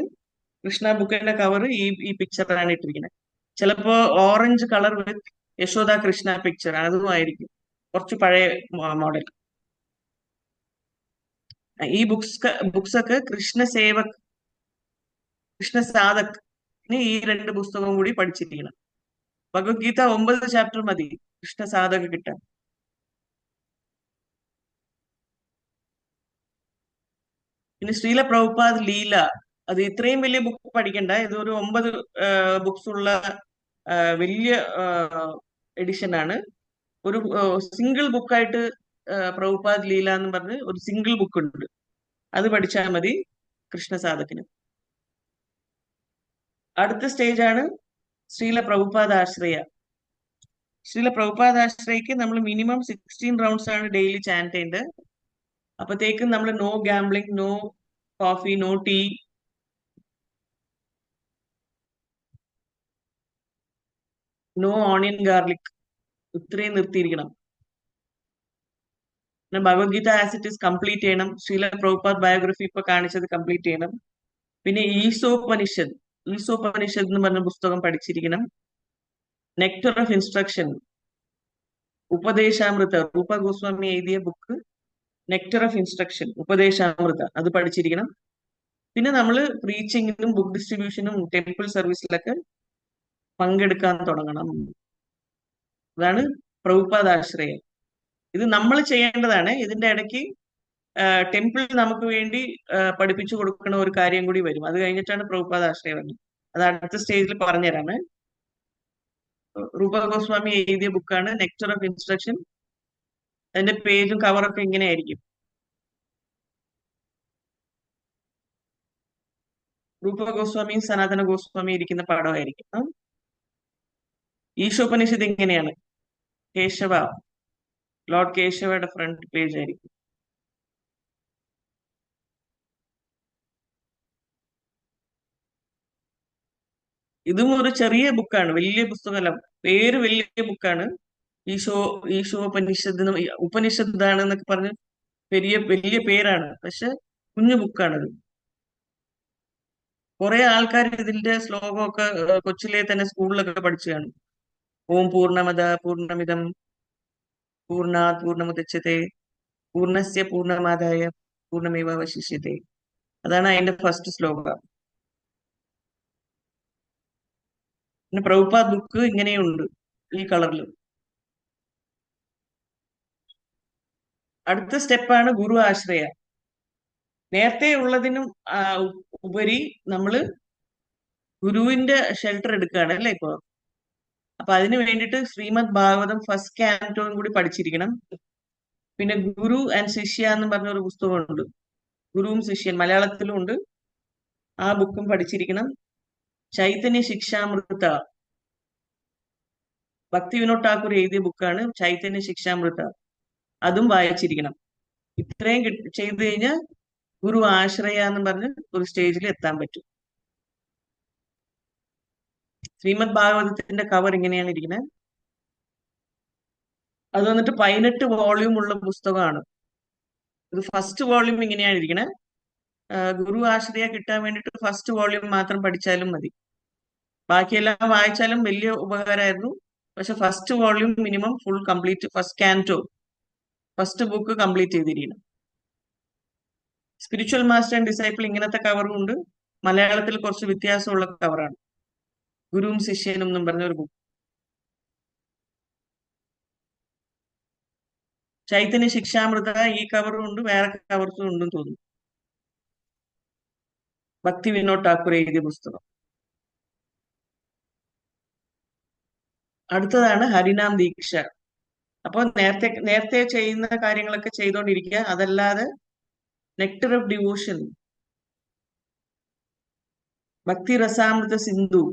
കൃഷ്ണ ബുക്കിന്റെ കവർ ഈ പിക്ചറാണ് ഇട്ടിരിക്കുന്നത്. ചിലപ്പോ ഓറഞ്ച് കളർ വിത്ത് യശോദ കൃഷ്ണ പിക്ചർ, അതും ആയിരിക്കും. കുറച്ച് പഴയ മോഡൽ. ഈ ബുക്സ് ഒക്കെ കൃഷ്ണ സേവക്, കൃഷ്ണ സാധക് ഈ 2 പുസ്തകവും കൂടി പഠിച്ചിരിക്കണം. ഭഗവത്ഗീത 9 ചാപ്റ്റർ മതി കൃഷ്ണ സാധക കിട്ടാൻ. പിന്നെ ശ്രീല പ്രഭുപാദ് ലീല, അത് ഇത്രയും വലിയ ബുക്ക് പഠിക്കണ്ട. ഇതൊരു 9 ബുക്സ് ഉള്ള വലിയ എഡിഷൻ ആണ്. ഒരു സിംഗിൾ ബുക്കായിട്ട് പ്രഭുപാദ് ലീല എന്ന് പറഞ്ഞ് ഒരു സിംഗിൾ ബുക്ക് ഉണ്ട്, അത് പഠിച്ചാൽ മതി കൃഷ്ണ സാധകന്. അടുത്ത സ്റ്റേജ് ആണ് ശ്രീല പ്രഭുപാദ് ആശ്രയ. ശ്രീല പ്രഭുപാദ് ആശ്രയക്ക് നമ്മൾ മിനിമം 16 റൗണ്ട്സ് ആണ് ഡെയിലി ചാൻറ്റ് ചെയ്യേണ്ടത്. അപ്പത്തേക്കും നമ്മൾ no gambling, no coffee, no tea, no onion garlic, ഇത്രയും നിർത്തിയിരിക്കണം. Bhagavad Gita as it is complete ചെയ്യണം. ശ്രീല പ്രഭുപാദ് ബയോഗ്രഫി ഇപ്പൊ കാണിച്ചത് കംപ്ലീറ്റ് ചെയ്യണം. പിന്നെ ഈസോപനിഷത്ത് എന്ന് പറഞ്ഞ പുസ്തകം പഠിച്ചിരിക്കണം. നെക്ടർ ഓഫ് ഇൻസ്ട്രക്ഷൻ, ഉപദേശാമൃത, രൂപ ഗോസ്വാമി എഴുതിയ ബുക്ക് നെക്ടർ ഓഫ് ഇൻസ്ട്രക്ഷൻ ഉപദേശാമൃത അത് പഠിച്ചിരിക്കണം. പിന്നെ നമ്മൾ പ്രീച്ചിങ്ങിനും ബുക്ക് ഡിസ്ട്രിബ്യൂഷനും ടെമ്പിൾ സർവീസിലൊക്കെ പങ്കെടുക്കാൻ തുടങ്ങണം. അതാണ് പ്രഭുപാദാശ്രയം. ഇത് നമ്മൾ ചെയ്യേണ്ടതാണ്. ഇതിന്റെ ഇടയ്ക്ക് ടെമ്പിൾ നമുക്ക് വേണ്ടി പഠിപ്പിച്ചു കൊടുക്കുന്ന ഒരു കാര്യം കൂടി വരും. അത് കഴിഞ്ഞിട്ടാണ് പ്രഭുപാദാശ്രയം വരുന്നത്. അത് അടുത്ത സ്റ്റേജിൽ പറഞ്ഞുതരാണ്. രൂപ ഗോസ്വാമി എഴുതിയ ബുക്കാണ് നെക്ടർ ഓഫ് ഇൻസ്ട്രക്ഷൻ. അതിന്റെ പേജും കവറൊക്കെ ഇങ്ങനെയായിരിക്കും. രൂപ ഗോസ്വാമിയും സനാതന ഗോസ്വാമിയും ഇരിക്കുന്ന പടമായിരിക്കും. ഈശോപനിഷത്ത് ഇങ്ങനെയാണ്. കേശവ, ലോർഡ് കേശവയുടെ ഫ്രണ്ട് പേജ് ആയിരിക്കും. ഇതും ഒരു ചെറിയ ബുക്കാണ്, വലിയ പുസ്തകമല്ല. പേര് വലിയ ബുക്കാണ്. ഈശോപനിഷത്ത് ഉപനിഷത്താണെന്നൊക്കെ പറഞ്ഞ് വലിയ പേരാണ്. പക്ഷെ കുഞ്ഞു ബുക്കാണിത്. കുറെ ആൾക്കാർ ഇതിന്റെ ശ്ലോകമൊക്കെ കൊച്ചിലെ തന്നെ സ്കൂളിലൊക്കെ പഠിച്ചു കാണും. ഓം പൂർണ്ണമദ പൂർണ്ണമിദം പൂർണ്ണാത് പൂർണ്ണമുദച്യത്തെ പൂർണ്ണസ്യ പൂർണ്ണമാദായ പൂർണ്ണമേവാവശിഷ്യത്തെ. അതാണ് അതിന്റെ ഫസ്റ്റ് ശ്ലോകം. പിന്നെ പ്രഭുപാദ് ബുക്ക് ഇങ്ങനെയുണ്ട്, ഈ കളറിൽ. അടുത്ത സ്റ്റെപ്പാണ് ഗുരു ആശ്രയ. നേരത്തെ ഉള്ളതിനും ഉപരി നമ്മള് ഗുരുവിന്റെ ഷെൽട്ടർ എടുക്കുകയാണ് അല്ലേ ഇപ്പൊ. അപ്പൊ അതിന് വേണ്ടിയിട്ട് ശ്രീമദ് ഭാഗവതം ഫസ്റ്റ് ക്യാൻറ്റോയും കൂടി പഠിച്ചിരിക്കണം. പിന്നെ ഗുരു ആൻഡ് ശിഷ്യ എന്ന് പറഞ്ഞൊരു പുസ്തകമുണ്ട്. ഗുരുവും ശിഷ്യൻ മലയാളത്തിലും ഉണ്ട്. ആ ബുക്കും പഠിച്ചിരിക്കണം. ചൈതന്യ ശിക്ഷാമൃത, ഭക്തി വിനോദ് ഠാക്കൂർ എഴുതിയ ബുക്കാണ് ചൈതന്യ ശിക്ഷാമൃത. അതും വായിച്ചിരിക്കണം. ഇത്രയും ചെയ്തു കഴിഞ്ഞാൽ ഗുരു ആശ്രയ എന്ന് പറഞ്ഞ് ഒരു സ്റ്റേജിൽ എത്താൻ പറ്റും. ശ്രീമദ് ഭാഗവതത്തിന്റെ കവർ ഇങ്ങനെയാണ് ഇരിക്കുന്നത്. അത് വന്നിട്ട് 18 വോള്യൂം ഉള്ള പുസ്തകമാണ്. ഇത് ഫസ്റ്റ് വോള്യൂം ഇങ്ങനെയാണ് ഇരിക്കുന്നത്. ഗുരു ആശ്രയ കിട്ടാൻ വേണ്ടിയിട്ട് ഫസ്റ്റ് വോള്യൂം മാത്രം പഠിച്ചാലും മതി. ബാക്കിയെല്ലാം വായിച്ചാലും വലിയ ഉപകാരമായിരുന്നു. പക്ഷെ first volume minimum full complete, first canto first book complete ചെയ്തിരിക്കണം. സ്പിരിച്വൽ മാസ്റ്റർ ആൻഡ് ഡിസൈപ്പിൾ ഇങ്ങനത്തെ കവറും ഉണ്ട്. മലയാളത്തിൽ കുറച്ച് വ്യത്യാസമുള്ള കവറാണ്. ഗുരുവും ശിഷ്യനും എന്നും പറഞ്ഞ ഒരു ബുക്ക്. ചൈതന്യ ശിക്ഷാമൃത ഈ കവറും ഉണ്ട്, വേറെ കവർസും ഉണ്ടെന്ന് തോന്നുന്നു. ഭക്തി വിനോദ് ഠാക്കൂർ എഴുതിയ പുസ്തകം. അടുത്തതാണ് ഹരിനാം ദീക്ഷ. അപ്പൊ നേരത്തെ ചെയ്യുന്ന കാര്യങ്ങളൊക്കെ ചെയ്തുകൊണ്ടിരിക്കുക. അതല്ലാതെ നെക്ടർ ഓഫ് ഡിവോഷൻ, ഭക്തി രസാമൃത സിന്ധു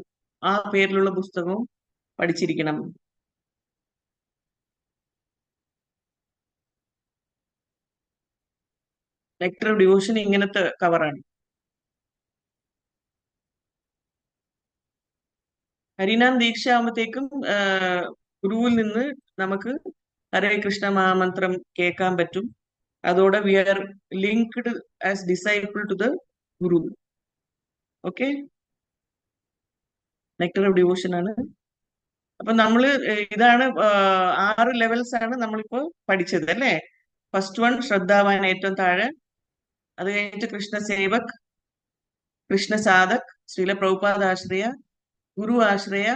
ആ പേരിലുള്ള പുസ്തകവും പഠിച്ചിരിക്കണം. നെക്ടർ ഓഫ് ഡിവോഷൻ ഇങ്ങനത്തെ കവറാണ്. ഹരിനാം ദീക്ഷ ആകുമ്പോഴത്തേക്കും ഗുരുവിൽ നിന്ന് നമുക്ക് ഹരേ കൃഷ്ണ മഹാമന്ത്രം കേൾക്കാൻ പറ്റും. അതോടെ we are linked as disciple to the guru. Okay, nectar of devotion ആണ്. അപ്പൊ നമ്മള് ഇതാണ് 6 ലെവൽസ് ആണ് നമ്മളിപ്പോ പഠിച്ചത് അല്ലേ. ഫസ്റ്റ് വൺ ശ്രദ്ധാവാൻ ഏറ്റവും താഴെ, അത് കഴിഞ്ഞിട്ട് കൃഷ്ണ സേവക്, കൃഷ്ണ സാധക്, ശ്രീല പ്രഭുപാദ ആശ്രയ, ഗുരു ആശ്രയ,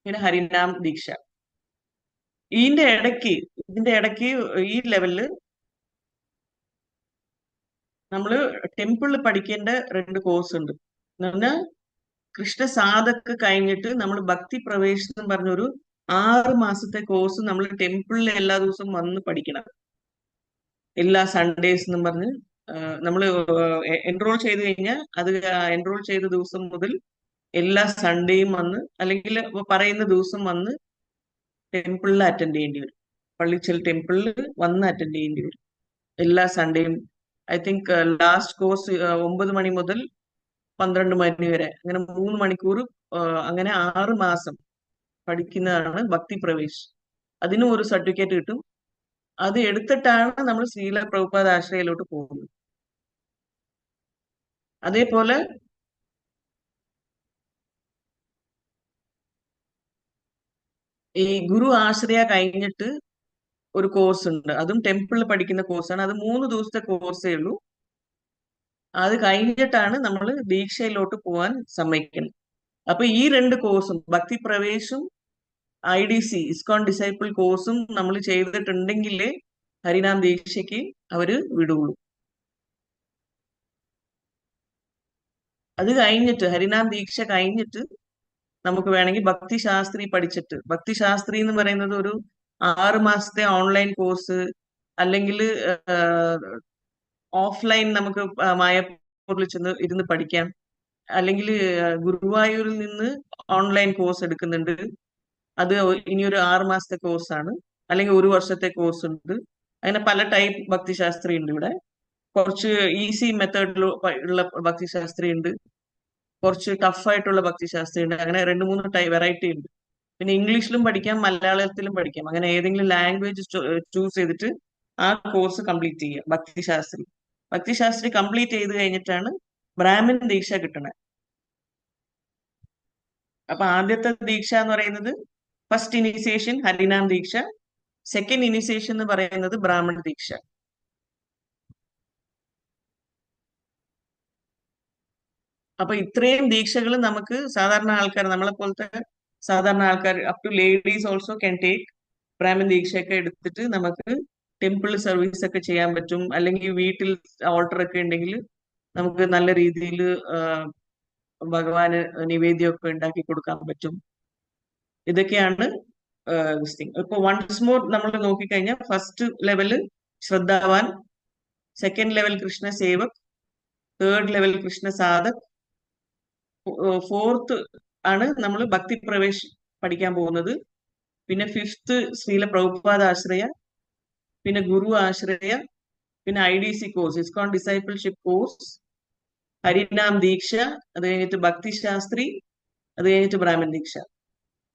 പിന്നെ ഹരിനാം ദീക്ഷ. ഇതിന്റെ ഇടയ്ക്ക് ഈ ലെവലില് നമ്മള് ടെമ്പിളിൽ പഠിക്കേണ്ട 2 കോഴ്സ് ഉണ്ട്. എന്ന് പറഞ്ഞാൽ കൃഷ്ണ സാധക്ക് കഴിഞ്ഞിട്ട് നമ്മൾ ഭക്തി പ്രവേശനം പറഞ്ഞൊരു 6 മാസത്തെ കോഴ്സ് നമ്മൾ ടെമ്പിളിൽ എല്ലാ ദിവസവും വന്ന് പഠിക്കണം. എല്ലാ സൺഡേസ് എന്നും പറഞ്ഞ് നമ്മൾ എൻറോൾ ചെയ്ത് കഴിഞ്ഞാൽ അത് എൻറോൾ ചെയ്ത ദിവസം മുതൽ എല്ലാ സൺഡേയും വന്ന്, അല്ലെങ്കിൽ പറയുന്ന ദിവസം വന്ന് ടെമ്പിളിൽ അറ്റൻഡ് ചെയ്യേണ്ടി വരും. പള്ളിച്ചൽ ടെമ്പിളിൽ വന്ന് അറ്റൻഡ് ചെയ്യേണ്ടി വരും എല്ലാ സൺഡേയും. ഐ തിങ്ക് ലാസ്റ്റ് കോഴ്സ് 9 മണി മുതൽ 12 മണി വരെ, അങ്ങനെ 3 മണിക്കൂർ, അങ്ങനെ 6 മാസം പഠിക്കുന്നതാണ് ഭക്തി പ്രവേശ്. അതിനും ഒരു സർട്ടിഫിക്കറ്റ് കിട്ടും. അത് എടുത്തിട്ടാണ് നമ്മൾ ശ്രീല പ്രഭുപാദ ആശ്രയയിലോട്ട് പോകുന്നത്. അതേപോലെ ഈ ഗുരു ആശ്രയ കഴിഞ്ഞിട്ട് ഒരു കോഴ്സ് ഉണ്ട്. അതും ടെമ്പിളിൽ പഠിക്കുന്ന കോഴ്സാണ്. അത് 3 ദിവസത്തെ കോഴ്സേ ഉള്ളൂ. അത് കഴിഞ്ഞിട്ടാണ് നമ്മൾ ദീക്ഷയിലോട്ട് പോകാൻ സമ്മതിക്കുന്നത്. അപ്പൊ ഈ 2 കോഴ്സും, ഭക്തി പ്രവേശും IDC ഇസ്കോൺ ഡിസൈപ്പിൾ കോഴ്സും നമ്മൾ ചെയ്തിട്ടുണ്ടെങ്കിലേ ഹരിനാം ദീക്ഷയ്ക്ക് അവര് വിടുള്ളൂ. അത് കഴിഞ്ഞിട്ട്, ഹരിനാം ദീക്ഷ കഴിഞ്ഞിട്ട് നമുക്ക് വേണമെങ്കിൽ ഭക്തിശാസ്ത്രി പഠിച്ചിട്ട്, ഭക്തിശാസ്ത്രി എന്ന് പറയുന്നത് ഒരു 6 മാസത്തെ ഓൺലൈൻ കോഴ്സ്, അല്ലെങ്കിൽ ഓഫ്ലൈൻ നമുക്ക് മായപ്പൂരിൽ ചെന്ന് ഇരുന്ന് പഠിക്കാം, അല്ലെങ്കിൽ ഗുരുവായൂരിൽ നിന്ന് ഓൺലൈൻ കോഴ്സ് എടുക്കുന്നുണ്ട്. അത് ഇനിയൊരു 6 മാസത്തെ കോഴ്സാണ്, അല്ലെങ്കിൽ 1 വർഷത്തെ കോഴ്സ് ഉണ്ട്. അങ്ങനെ പല ടൈപ്പ് ഭക്തിശാസ്ത്രി ഉണ്ട് ഇവിടെ. കുറച്ച് ഈസി മെത്തേഡിൽ ഉള്ള ഭക്തിശാസ്ത്രി ഉണ്ട്, കുറച്ച് ടഫായിട്ടുള്ള ഭക്തിശാസ്ത്രി ഉണ്ട്. അങ്ങനെ 2-3 വെറൈറ്റി ഉണ്ട്. പിന്നെ ഇംഗ്ലീഷിലും പഠിക്കാം, മലയാളത്തിലും പഠിക്കാം. അങ്ങനെ ഏതെങ്കിലും ലാംഗ്വേജ് ചൂസ് ചെയ്തിട്ട് ആ കോഴ്സ് കംപ്ലീറ്റ് ചെയ്യുക. ഭക്തിശാസ്ത്രി കംപ്ലീറ്റ് ചെയ്ത് കഴിഞ്ഞിട്ടാണ് ബ്രാഹ്മിൻ ദീക്ഷ കിട്ടണത്. അപ്പൊ ആദ്യത്തെ ദീക്ഷ എന്ന് പറയുന്നത് ഫസ്റ്റ് ഇനിഷ്യേഷൻ ഹരിനാം ദീക്ഷ, സെക്കൻഡ് ഇനിഷ്യേഷൻ എന്ന് പറയുന്നത് ബ്രാഹ്മണ ദീക്ഷ. അപ്പൊ ഇത്രയും ദീക്ഷകൾ നമുക്ക് സാധാരണ ആൾക്കാർ, നമ്മളെ പോലത്തെ സാധാരണ ആൾക്കാർ, up to ladies also can take brahmin ദീക്ഷയൊക്കെ എടുത്തിട്ട് നമുക്ക് ടെമ്പിൾ സർവീസ് ഒക്കെ ചെയ്യാൻ പറ്റും. അല്ലെങ്കിൽ വീട്ടിൽ ഓൾട്ടർ ഒക്കെ ഉണ്ടെങ്കിൽ നമുക്ക് നല്ല രീതിയിൽ ഭഗവാന് നിവേദ്യമൊക്കെ ഉണ്ടാക്കി കൊടുക്കാൻ പറ്റും. ഇതൊക്കെയാണ് ഇപ്പൊ വൺസ് മോർ നമ്മൾ നോക്കിക്കഴിഞ്ഞാൽ first level Shraddhavan, second level Krishna Sevak, third level Krishna Sadhak, fourth ആണ് നമ്മൾ ഭക്തി പ്രവേശ് പഠിക്കാൻ പോകുന്നത്. പിന്നെ ഫിഫ്ത്ത് ശ്രീല പ്രഭുപാദ ആശ്രയ, പിന്നെ ഗുരു ആശ്രയ, പിന്നെ IDC course ISKCON discipleship course, Harinam Diksha, അത് കഴിഞ്ഞിട്ട് ഭക്തിശാസ്ത്രി, അത് കഴിഞ്ഞിട്ട് ബ്രാഹ്മൺ ദീക്ഷ.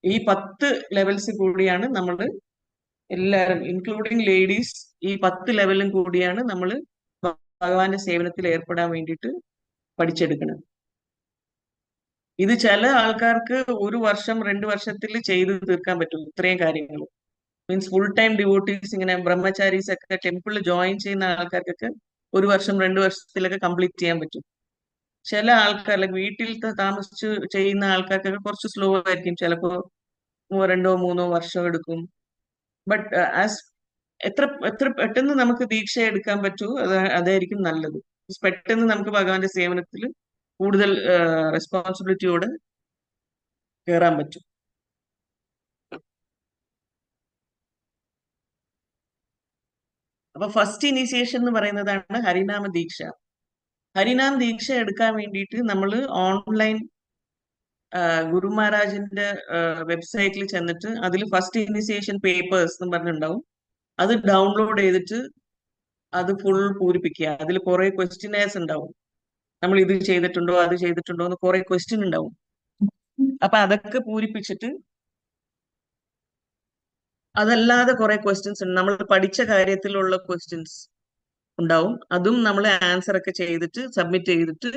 ഈ 10 ലെവൽസ് കൂടിയാണ് നമ്മൾ എല്ലാവരും, ഇൻക്ലൂഡിങ് ലേഡീസ്, ഈ 10 ലെവലും കൂടിയാണ് നമ്മൾ ഭഗവാന്റെ സേവനത്തിൽ ഏർപ്പെടാൻ വേണ്ടിയിട്ട് പഠിച്ചെടുക്കുന്നത്. ഇത് ചില ആൾക്കാർക്ക് 1 വർഷം 2 വർഷത്തിൽ ചെയ്ത് തീർക്കാൻ പറ്റും ഇത്രയും കാര്യങ്ങൾ. മീൻസ് ഫുൾ ടൈം ഡിവോട്ടീസ്, ഇങ്ങനെ ബ്രഹ്മചാരീസ് ഒക്കെ ടെമ്പിളിൽ ജോയിൻ ചെയ്യുന്ന ആൾക്കാർക്കൊക്കെ 1 വർഷം 2 വർഷത്തിലൊക്കെ കംപ്ലീറ്റ് ചെയ്യാൻ പറ്റും. ചില ആൾക്കാർ, വീട്ടിൽ താമസിച്ച് ചെയ്യുന്ന ആൾക്കാർക്കൊക്കെ കുറച്ച് സ്ലോ ആയിരിക്കും, ചിലപ്പോ 2-3 വർഷം എടുക്കും. ബട്ട് ആസ് എത്ര എത്ര പെട്ടെന്ന് നമുക്ക് ദീക്ഷ എടുക്കാൻ പറ്റുമോ അതായിരിക്കും നല്ലത്. പെട്ടെന്ന് നമുക്ക് ഭഗവാന്റെ സേവനത്തിൽ കൂടുതൽ റെസ്പോൺസിബിലിറ്റിയോടെ കയറാൻ പറ്റും. അപ്പൊ ഫസ്റ്റ് ഇനീഷ്യേഷൻ എന്ന് പറയുന്നതാണ് ഹരിനാമ ദീക്ഷ. ഹരിനാം ദീക്ഷ എടുക്കാൻ വേണ്ടിയിട്ട് നമ്മൾ ഓൺലൈൻ ഗുരു മഹാരാജിന്റെ വെബ്സൈറ്റിൽ ചെന്നിട്ട് അതിൽ ഫസ്റ്റ് ഇനിഷ്യേഷൻ പേപ്പേഴ്സ് എന്ന് പറഞ്ഞിട്ടുണ്ടാവും. അത് ഡൗൺലോഡ് ചെയ്തിട്ട് അത് ഫുൾ പൂരിപ്പിക്കുക. അതിൽ കുറെ ക്വസ്റ്റ്യനേഴ്സ് ഉണ്ടാവും. നമ്മൾ ഇത് ചെയ്തിട്ടുണ്ടോ അത് ചെയ്തിട്ടുണ്ടോ എന്ന് കുറെ ക്വസ്റ്റ്യൻ ഉണ്ടാവും. അപ്പൊ അതൊക്കെ പൂരിപ്പിച്ചിട്ട്, അതല്ലാതെ കുറെ ക്വസ്റ്റ്യൻസ് ഉണ്ട്, നമ്മൾ പഠിച്ച കാര്യത്തിലുള്ള ക്വസ്റ്റ്യൻസ് ഉണ്ടാവും. അതും നമ്മൾ ആൻസർ ഒക്കെ ചെയ്തിട്ട് സബ്മിറ്റ് ചെയ്തിട്ട്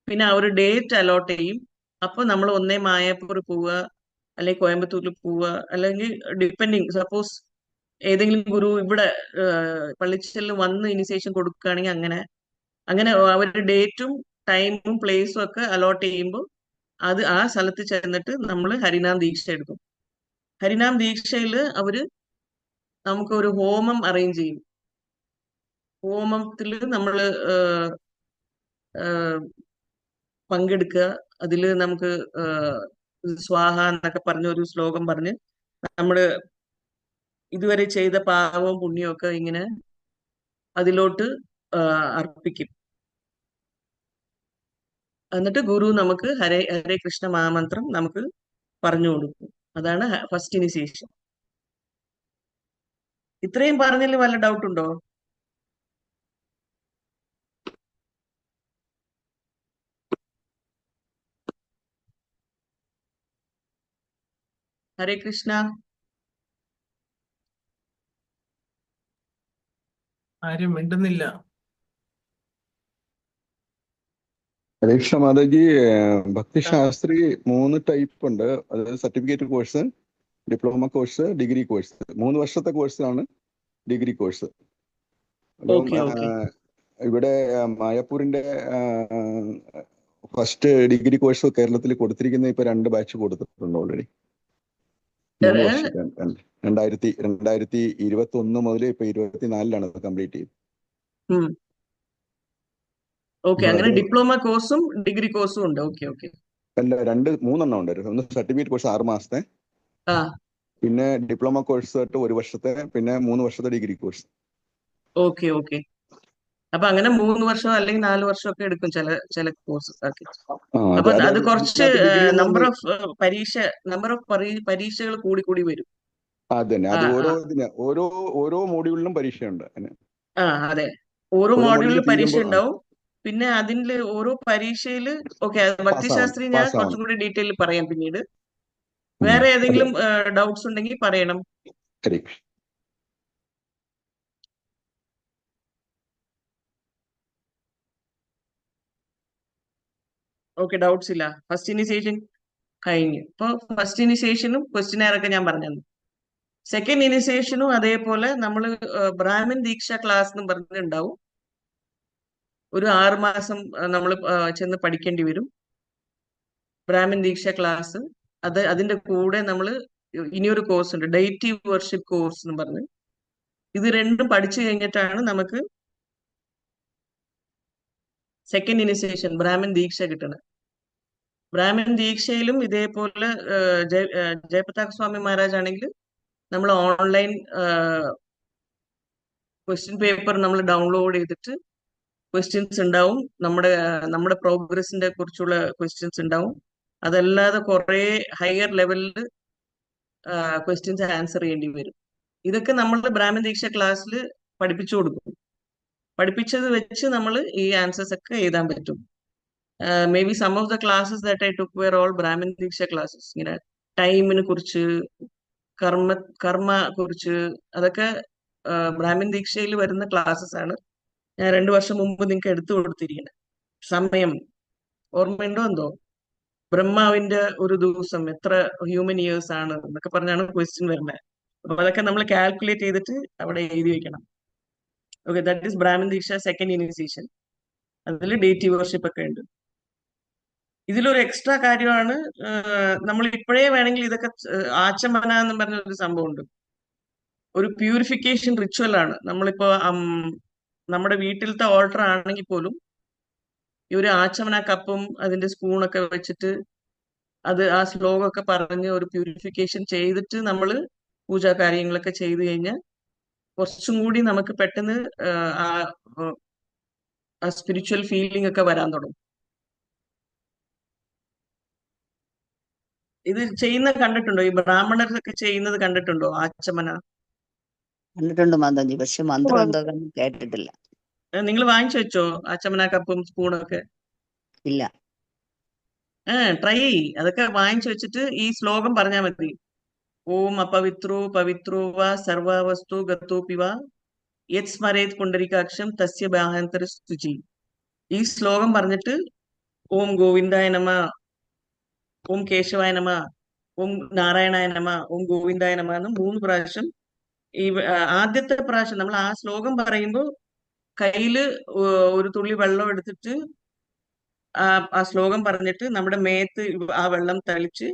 പിന്നെ ആ ഒരു ഡേറ്റ് അലോട്ട് ചെയ്യും. അപ്പൊ നമ്മൾ ഒന്നേ മായാപ്പൂർ പോവുക, അല്ലെങ്കിൽ കോയമ്പത്തൂരിൽ പോവുക, അല്ലെങ്കിൽ ഡിപ്പെൻഡിങ്, സപ്പോസ് ഏതെങ്കിലും ഗുരു ഇവിടെ പള്ളിച്ചലിൽ വന്ന് ഇനിഷ്യേഷൻ കൊടുക്കുകയാണെങ്കിൽ അങ്ങനെ അവരുടെ ഡേറ്റും ടൈമും പ്ലേസും ഒക്കെ അലോട്ട് ചെയ്യുമ്പോൾ അത് ആ സ്ഥലത്ത് ചെന്നിട്ട് നമ്മൾ ഹരിനാം ദീക്ഷ എടുക്കും. ഹരിനാം ദീക്ഷയിൽ അവര് നമുക്കൊരു ഹോമം അറേഞ്ച് ചെയ്യും. ഹോമത്തിൽ നമ്മൾ പങ്കെടുക്കുക. അതിൽ നമുക്ക് സ്വാഹ എന്നൊക്കെ പറഞ്ഞ ഒരു ശ്ലോകം പറഞ്ഞ് നമ്മള് ഇതുവരെ ചെയ്ത പാപവും പുണ്യവും ഒക്കെ ഇങ്ങനെ അതിലോട്ട് അർപ്പിക്കും. എന്നിട്ട് ഗുരു നമുക്ക് ഹരേ ഹരേ കൃഷ്ണ മഹാമന്ത്രം നമുക്ക് പറഞ്ഞു കൊടുക്കും. അതാണ് ഫസ്റ്റ് ഇനിഷ്യേഷൻ. ഇത്രയും പറഞ്ഞതിൽ വല്ല ഡൗട്ട് ഉണ്ടോ? ഹരേ കൃഷ്ണ. ആരും മിണ്ടുന്നില്ല. ഹരേ കൃഷ്ണ മാതാജി, ഭക്തിശാസ്ത്രി 3 ടൈപ്പ് ഉണ്ട്. അതായത് certificate course, diploma course, degree course. 3 വർഷത്തെ കോഴ്സാണ്. Degree course. അപ്പം ഓക്കെ ഓക്കെ ഇവിടെ മായാപ്പൂരിന്റെ ഫസ്റ്റ് ഡിഗ്രി കോഴ്സ് കേരളത്തിൽ കൊടുത്തിരിക്കുന്ന ഇപ്പൊ 2 ബാച്ച് കൊടുത്തിട്ടുണ്ട് ഓൾറെഡി. 3 വർഷം 2021 മുതൽ ഇപ്പൊ 24-ലാണ് അത് കംപ്ലീറ്റ് ചെയ്തത്. ഓക്കെ. അങ്ങനെ ഡിപ്ലോമ കോഴ്സും ഡിഗ്രി കോഴ്സും ഉണ്ട്. Okay okay. അല്ല, 3 ഉണ്ടായിരുന്നു. ഒന്ന് സർട്ടിഫിക്കറ്റ് കോഴ്സ് 6 മാസത്തെ, പിന്നെ ഡിപ്ലോമ കോഴ്സ് 1 വർഷത്തെ, പിന്നെ 3 വർഷത്തെ ഡിഗ്രി കോഴ്സ്. Okay okay. അപ്പൊ അങ്ങനെ 3 വർഷം അല്ലെങ്കിൽ 4 വർഷം ഒക്കെ എടുക്കും ചില കോഴ്സ്. ഓക്കെ. അപ്പൊ അത് കുറച്ച് നമ്പർ ഓഫ് പരീക്ഷകൾ കൂടി വരും. അതന്നെ, അത് ഓരോ മോഡ്യൂളിലും പരീക്ഷയുണ്ട്. അതെ, ഓരോ മോഡ്യൂളിൽ പരീക്ഷ ഉണ്ടാവും. പിന്നെ അതിന്റെ ഓരോ പരീക്ഷയില് ഓക്കെ, ഭക്തിശാസ്ത്രി ഞാൻ കുറച്ചും കൂടി ഡീറ്റെയിൽ പറയാം പിന്നീട്. വേറെ ഏതെങ്കിലും ഡൗട്ട്സ് ഉണ്ടെങ്കിൽ പറയണം. ഓക്കെ, ഡൗട്ട്സ് ഇല്ല. ഫസ്റ്റ് ഇനിഷ്യേഷൻ കഴിഞ്ഞു. ഇപ്പൊ ഫസ്റ്റ് ഇനിഷ്യേഷനും ക്വസ്റ്റ്യനെയർ ഒക്കെ ഞാൻ പറഞ്ഞു. സെക്കൻഡ് ഇനിഷ്യേഷനും അതേപോലെ നമ്മൾ ബ്രാഹ്മിൻ ദീക്ഷ ക്ലാസ് എന്ന് പറഞ്ഞിട്ടുണ്ടാവും. ഒരു 6 മാസം നമ്മൾ ചെന്ന് പഠിക്കേണ്ടി വരും ബ്രാഹ്മിൻ ദീക്ഷ ക്ലാസ്. അതിന്റെ കൂടെ നമ്മൾ ഇനിയൊരു കോഴ്സ് ഉണ്ട്, ഡെയിറ്റി വർഷിപ്പ് കോഴ്സ് എന്ന് പറഞ്ഞ്. ഇത് രണ്ടും പഠിച്ചു കഴിഞ്ഞിട്ടാണ് നമുക്ക് സെക്കൻഡ് ഇനിഷ്യേഷൻ ബ്രാഹ്മിൻ ദീക്ഷ കിട്ടണം. ബ്രാഹ്മിൻ ദീക്ഷയിലും ഇതേപോലെ ജയപ്രതാപ് സ്വാമി മഹാരാജ് ആണെങ്കിൽ നമ്മൾ ഓൺലൈൻ ക്വസ്റ്റ്യൻ പേപ്പർ നമ്മൾ ഡൗൺലോഡ് ചെയ്തിട്ട് ക്വസ്റ്റ്യൻസ് ഉണ്ടാവും. നമ്മുടെ പ്രോഗ്രസിന്റെ കുറിച്ചുള്ള ക്വസ്റ്റ്യൻസ് ഉണ്ടാവും. അതല്ലാതെ കുറെ ഹയർ ലെവലിൽ ക്വസ്റ്റ്യൻസ് ആൻസർ ചെയ്യേണ്ടി വരും. ഇതൊക്കെ നമ്മൾ ബ്രാഹ്മിൻ ദീക്ഷ ക്ലാസ്സിൽ പഠിപ്പിച്ചു കൊടുക്കും. പഠിപ്പിച്ചത് വെച്ച് നമ്മൾ ഈ ആൻസേഴ്സ് ഒക്കെ എഴുതാൻ പറ്റും. Maybe some of the classes that I took were all Brahmin diksha classes. ഇങ്ങനെ ടൈമിനെ കുറിച്ച്, കർമ്മ കുറിച്ച്, അതൊക്കെ ബ്രാഹ്മിൻ ദീക്ഷയിൽ വരുന്ന ക്ലാസ്സസ് ആണ്. ഞാൻ 2 വർഷം മുമ്പ് നിങ്ങൾക്ക് എടുത്തു കൊടുത്തിരിക്കുന്നത്. സമയം ഓർമ്മയുണ്ടോ എന്തോ? ബ്രഹ്മാവിന്റെ ഒരു ദിവസം എത്ര ഹ്യൂമൻ ഇയേഴ്സ് ആണ് എന്നൊക്കെ പറഞ്ഞാണ് ക്വസ്റ്റ്യൻ വരുന്നത്. അപ്പൊ അതൊക്കെ നമ്മൾ കാൽക്കുലേറ്റ് ചെയ്തിട്ട് അവിടെ എഴുതി വെക്കണം. Okay, that is Brahmin Deeksha second initiation. അതിൽ ഡേറ്റി വർഷിപ്പ് ഒക്കെ ഉണ്ട്. ഇതിലൊരു എക്സ്ട്രാ കാര്യമാണ്, നമ്മൾ ഇപ്പോഴേ വേണമെങ്കിൽ ഇതൊക്കെ ആചമന എന്ന് പറഞ്ഞ ഒരു സംഭവം ഉണ്ട്. ഒരു പ്യൂരിഫിക്കേഷൻ റിച്വൽ ആണ്. നമ്മളിപ്പോ നമ്മുടെ വീട്ടിലത്തെ ഓൾട്ടർ ആണെങ്കിൽ പോലും ഈ ഒരു ആചമന കപ്പും അതിന്റെ സ്പൂണൊക്കെ വെച്ചിട്ട് ആ ശ്ലോകമൊക്കെ പറഞ്ഞ് ഒരു പ്യൂരിഫിക്കേഷൻ ചെയ്തിട്ട് നമ്മൾ പൂജാ കാര്യങ്ങളൊക്കെ ചെയ്തു കഴിഞ്ഞാൽ കുറച്ചും കൂടി നമുക്ക് പെട്ടെന്ന് ആ സ്പിരിച്വൽ ഫീലിംഗ് ഒക്കെ വരാൻ തുടങ്ങും. ഇത് കണ്ടിട്ടുണ്ടോ? ഈ ബ്രാഹ്മണരൊക്കെ ചെയ്യുന്നത് കണ്ടിട്ടുണ്ടോ ആചമന? കണ്ടിട്ടുണ്ട് മാതാജി, പക്ഷെ മന്ത്രം എന്താന്ന് കേട്ടിട്ടില്ല. നിങ്ങൾ വാങ്ങിച്ചു വെച്ചോ ആചമന കപ്പും സ്പൂണൊക്കെ? ഇല്ല. ട്രൈ ചെയ്യ്. അതൊക്കെ വാങ്ങിച്ചു വെച്ചിട്ട് ഈ ശ്ലോകം പറഞ്ഞാൽ മതി. ഓം അപവിത്രോ പവിത്രോ വാ സർവവസ്തു ഗതോപിവ യത് സ്മരേത് പുണ്ടരീകാക്ഷം തസ്യ ബാഹാന്തര സ്തുചി. ഈ ശ്ലോകം പറഞ്ഞിട്ട് ഓം ഗോവിന്ദായ നമ, ഓം കേശവായ നമ, ഓം നാരായണായ നമ, ഓം ഗോവിന്ദായ നമ എന്ന് 3 പ്രാവശ്യം. ഈ ആദ്യത്തെ പ്രാവശ്യം നമ്മൾ ആ ശ്ലോകം പറയുമ്പോൾ കയ്യില് ഒരു തുള്ളി വെള്ളം എടുത്തിട്ട് ആ ശ്ലോകം പറഞ്ഞിട്ട് നമ്മുടെ മേത്ത് ആ വെള്ളം തളിച്ച്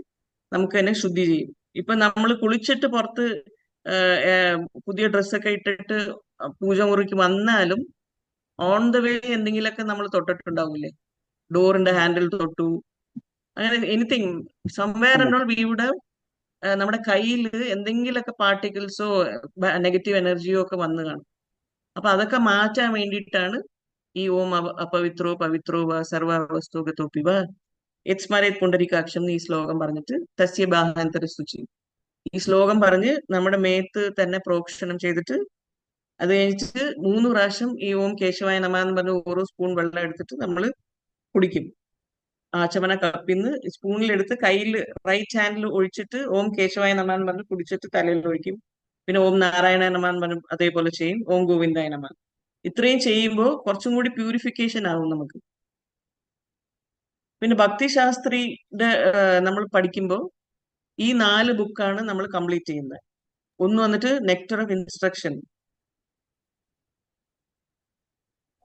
നമുക്ക് തന്നെ ശുദ്ധി ചെയ്യും. ഇപ്പൊ നമ്മൾ കുളിച്ചിട്ട് പുറത്ത് പുതിയ ഡ്രസ്സൊക്കെ ഇട്ടിട്ട് പൂജമുറിക്ക് വന്നാലും ഓൺ ദ വേ എന്തെങ്കിലുമൊക്കെ നമ്മൾ തൊട്ടിട്ടുണ്ടാവില്ലേ? ഡോറിന്റെ ഹാൻഡിൽ തൊട്ടു, അങ്ങനെ anything somewhere and all we would നമ്മുടെ കയ്യിൽ എന്തെങ്കിലുമൊക്കെ പാർട്ടിക്കിൾസോ നെഗറ്റീവ് എനർജിയോ ഒക്കെ വന്നു കാണും. അപ്പൊ അതൊക്കെ മാറ്റാൻ വേണ്ടിയിട്ടാണ് ഈ ഓം അപവിത്രോ പവിത്രോ വ സർവവസ്തു ഗതോപിവ യത് സ്മരേത് പുണ്ടരീകാക്ഷം ഈ ശ്ലോകം പറഞ്ഞിട്ട് തസ്യ ബാഹാന്തര സ്തുചി. ഈ ശ്ലോകം പറഞ്ഞ് നമ്മുടെ മേത്ത് തന്നെ പ്രോക്ഷണം ചെയ്തിട്ട് അത് കഴിഞ്ഞിട്ട് 3 പ്രാവശ്യം ഈ ഓം കേശവായ നമ എന്ന് പറഞ്ഞ് ഓരോ സ്പൂൺ വെള്ളം എടുത്തിട്ട് നമ്മൾ കുടിക്കും. ആചമന കപ്പിന്ന് സ്പൂണിലെടുത്ത് കയ്യിൽ റൈറ്റ് ഹാൻഡിൽ ഒഴിച്ചിട്ട് ഓം കേശവായ നമ എന്ന് പറഞ്ഞ് കുടിച്ചിട്ട് തലയിൽ ഒഴിക്കും. പിന്നെ ഓം നാരായണ നമ എന്ന് പറഞ്ഞ് അതേപോലെ ചെയ്യും. ഓം ഗോവിന്ദായ നമ. ഇത്രയും ചെയ്യുമ്പോൾ കുറച്ചും കൂടി പ്യൂരിഫിക്കേഷൻ ആവും നമുക്ക്. പിന്നെ ഭക്തിശാസ്ത്രിയുടെ നമ്മൾ പഠിക്കുമ്പോൾ ഈ 4 ബുക്കാണ് നമ്മൾ കംപ്ലീറ്റ് ചെയ്യുന്നത്. ഒന്ന് വന്നിട്ട് നെക്ടർ ഓഫ് ഇൻസ്ട്രക്ഷൻ,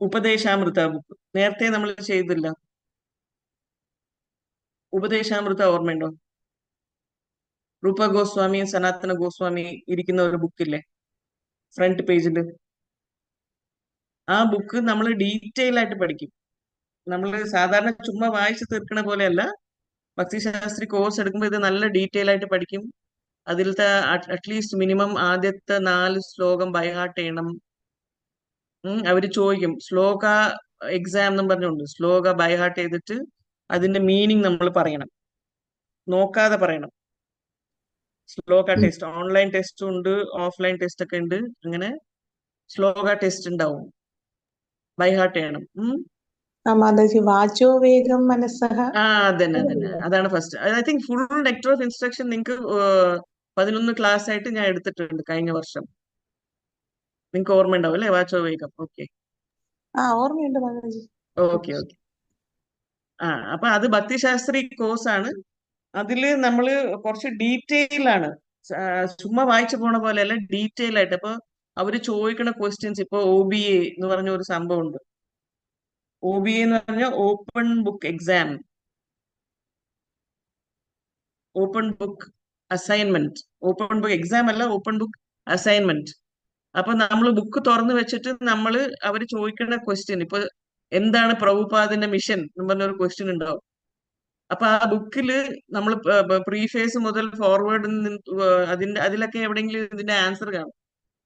ഉപദേശാമൃത ബുക്ക് നേരത്തെ നമ്മൾ ചെയ്തില്ല. ഉപദേശാമൃത ഓർമ്മയുണ്ടോ? രൂപ ഗോസ്വാമിയും സനാതന ഗോസ്വാമി ഇരിക്കുന്ന ഒരു ബുക്കില്ലേ ഫ്രണ്ട് പേജിൽ? ആ ബുക്ക് നമ്മൾ ഡീറ്റെയിൽ ആയിട്ട് പഠിക്കും. നമ്മൾ സാധാരണ ചുമ്മാ വായിച്ച് തീർക്കണ പോലെയല്ല. ഭക്തിശാസ്ത്രി കോഴ്സ് എടുക്കുമ്പോൾ ഇത് നല്ല ഡീറ്റെയിൽ ആയിട്ട് പഠിക്കും. അതിലത്തെ അറ്റ്ലീസ്റ്റ് മിനിമം ആദ്യത്തെ 4 ശ്ലോകം ബൈഹാർട്ട് ചെയ്യണം. അവര് ചോദിക്കും ശ്ലോക എക്സാം എന്നും പറഞ്ഞുണ്ട്. ശ്ലോക ബൈഹാർട്ട് ചെയ്തിട്ട് അതിന്റെ മീനിങ് നമ്മൾ പറയണം, നോക്കാതെ പറയണം. ശ്ലോക ടെസ്റ്റ് ഓൺലൈൻ ടെസ്റ്റ് ഉണ്ട്, ഓഫ്ലൈൻ ടെസ്റ്റ് ഒക്കെ ഉണ്ട്. അങ്ങനെ ശ്ലോക ടെസ്റ്റ് ഉണ്ടാവും, ബൈഹാർട്ട് ചെയ്യണം. മാതാജി വാചോ വേഗം മനസ്സഹ. അതന്നെ അതാണ് first. I think full nectar of instruction നിങ്ങൾക്ക് 11 ക്ലാസ് ആയിട്ട് ഞാൻ എടുത്തിട്ടുണ്ട് കഴിഞ്ഞ വർഷം. നിങ്ങൾക്ക് ഓർമ്മ ഉണ്ടാവും അല്ലേ വാച്ചോ വേഗം? ഓക്കെ ഓർമ്മയുണ്ട് മാതാജി. ഓക്കെ. അപ്പൊ അത് ഭക്തിശാസ്ത്രി കോഴ്സ് ആണ്. അതില് നമ്മള് കുറച്ച് ഡീറ്റെയിൽ ആണ്, ചുമ്മാ വായിച്ചു പോണ പോലെയല്ല, ഡീറ്റെയിൽ ആയിട്ട്. അപ്പൊ അവര് ചോദിക്കുന്ന ക്വസ്റ്റ്യൻസ്, ഇപ്പൊ OBA എന്ന് പറഞ്ഞ ഒരു സംഭവം ഉണ്ട്. OBA എന്ന് പറഞ്ഞാൽ open book exam, open book assignment. Open book exam അല്ല, ഓപ്പൺ ബുക്ക് അസൈൻമെന്റ്. അപ്പൊ നമ്മൾ ബുക്ക് തുറന്നു വെച്ചിട്ട് അവര് ചോദിക്കുന്ന ക്വസ്റ്റ്യൻ, ഇപ്പൊ എന്താണ് പ്രഭുപാദിന്റെ മിഷൻ എന്ന് പറഞ്ഞൊരു ക്വസ്റ്റ്യൻ ഉണ്ടാവും. അപ്പൊ ആ ബുക്കില് നമ്മൾ പ്രീഫേസ് മുതൽ ഫോർവേഡ് അതിലൊക്കെ എവിടെയെങ്കിലും ഇതിന്റെ ആൻസർ കാണും.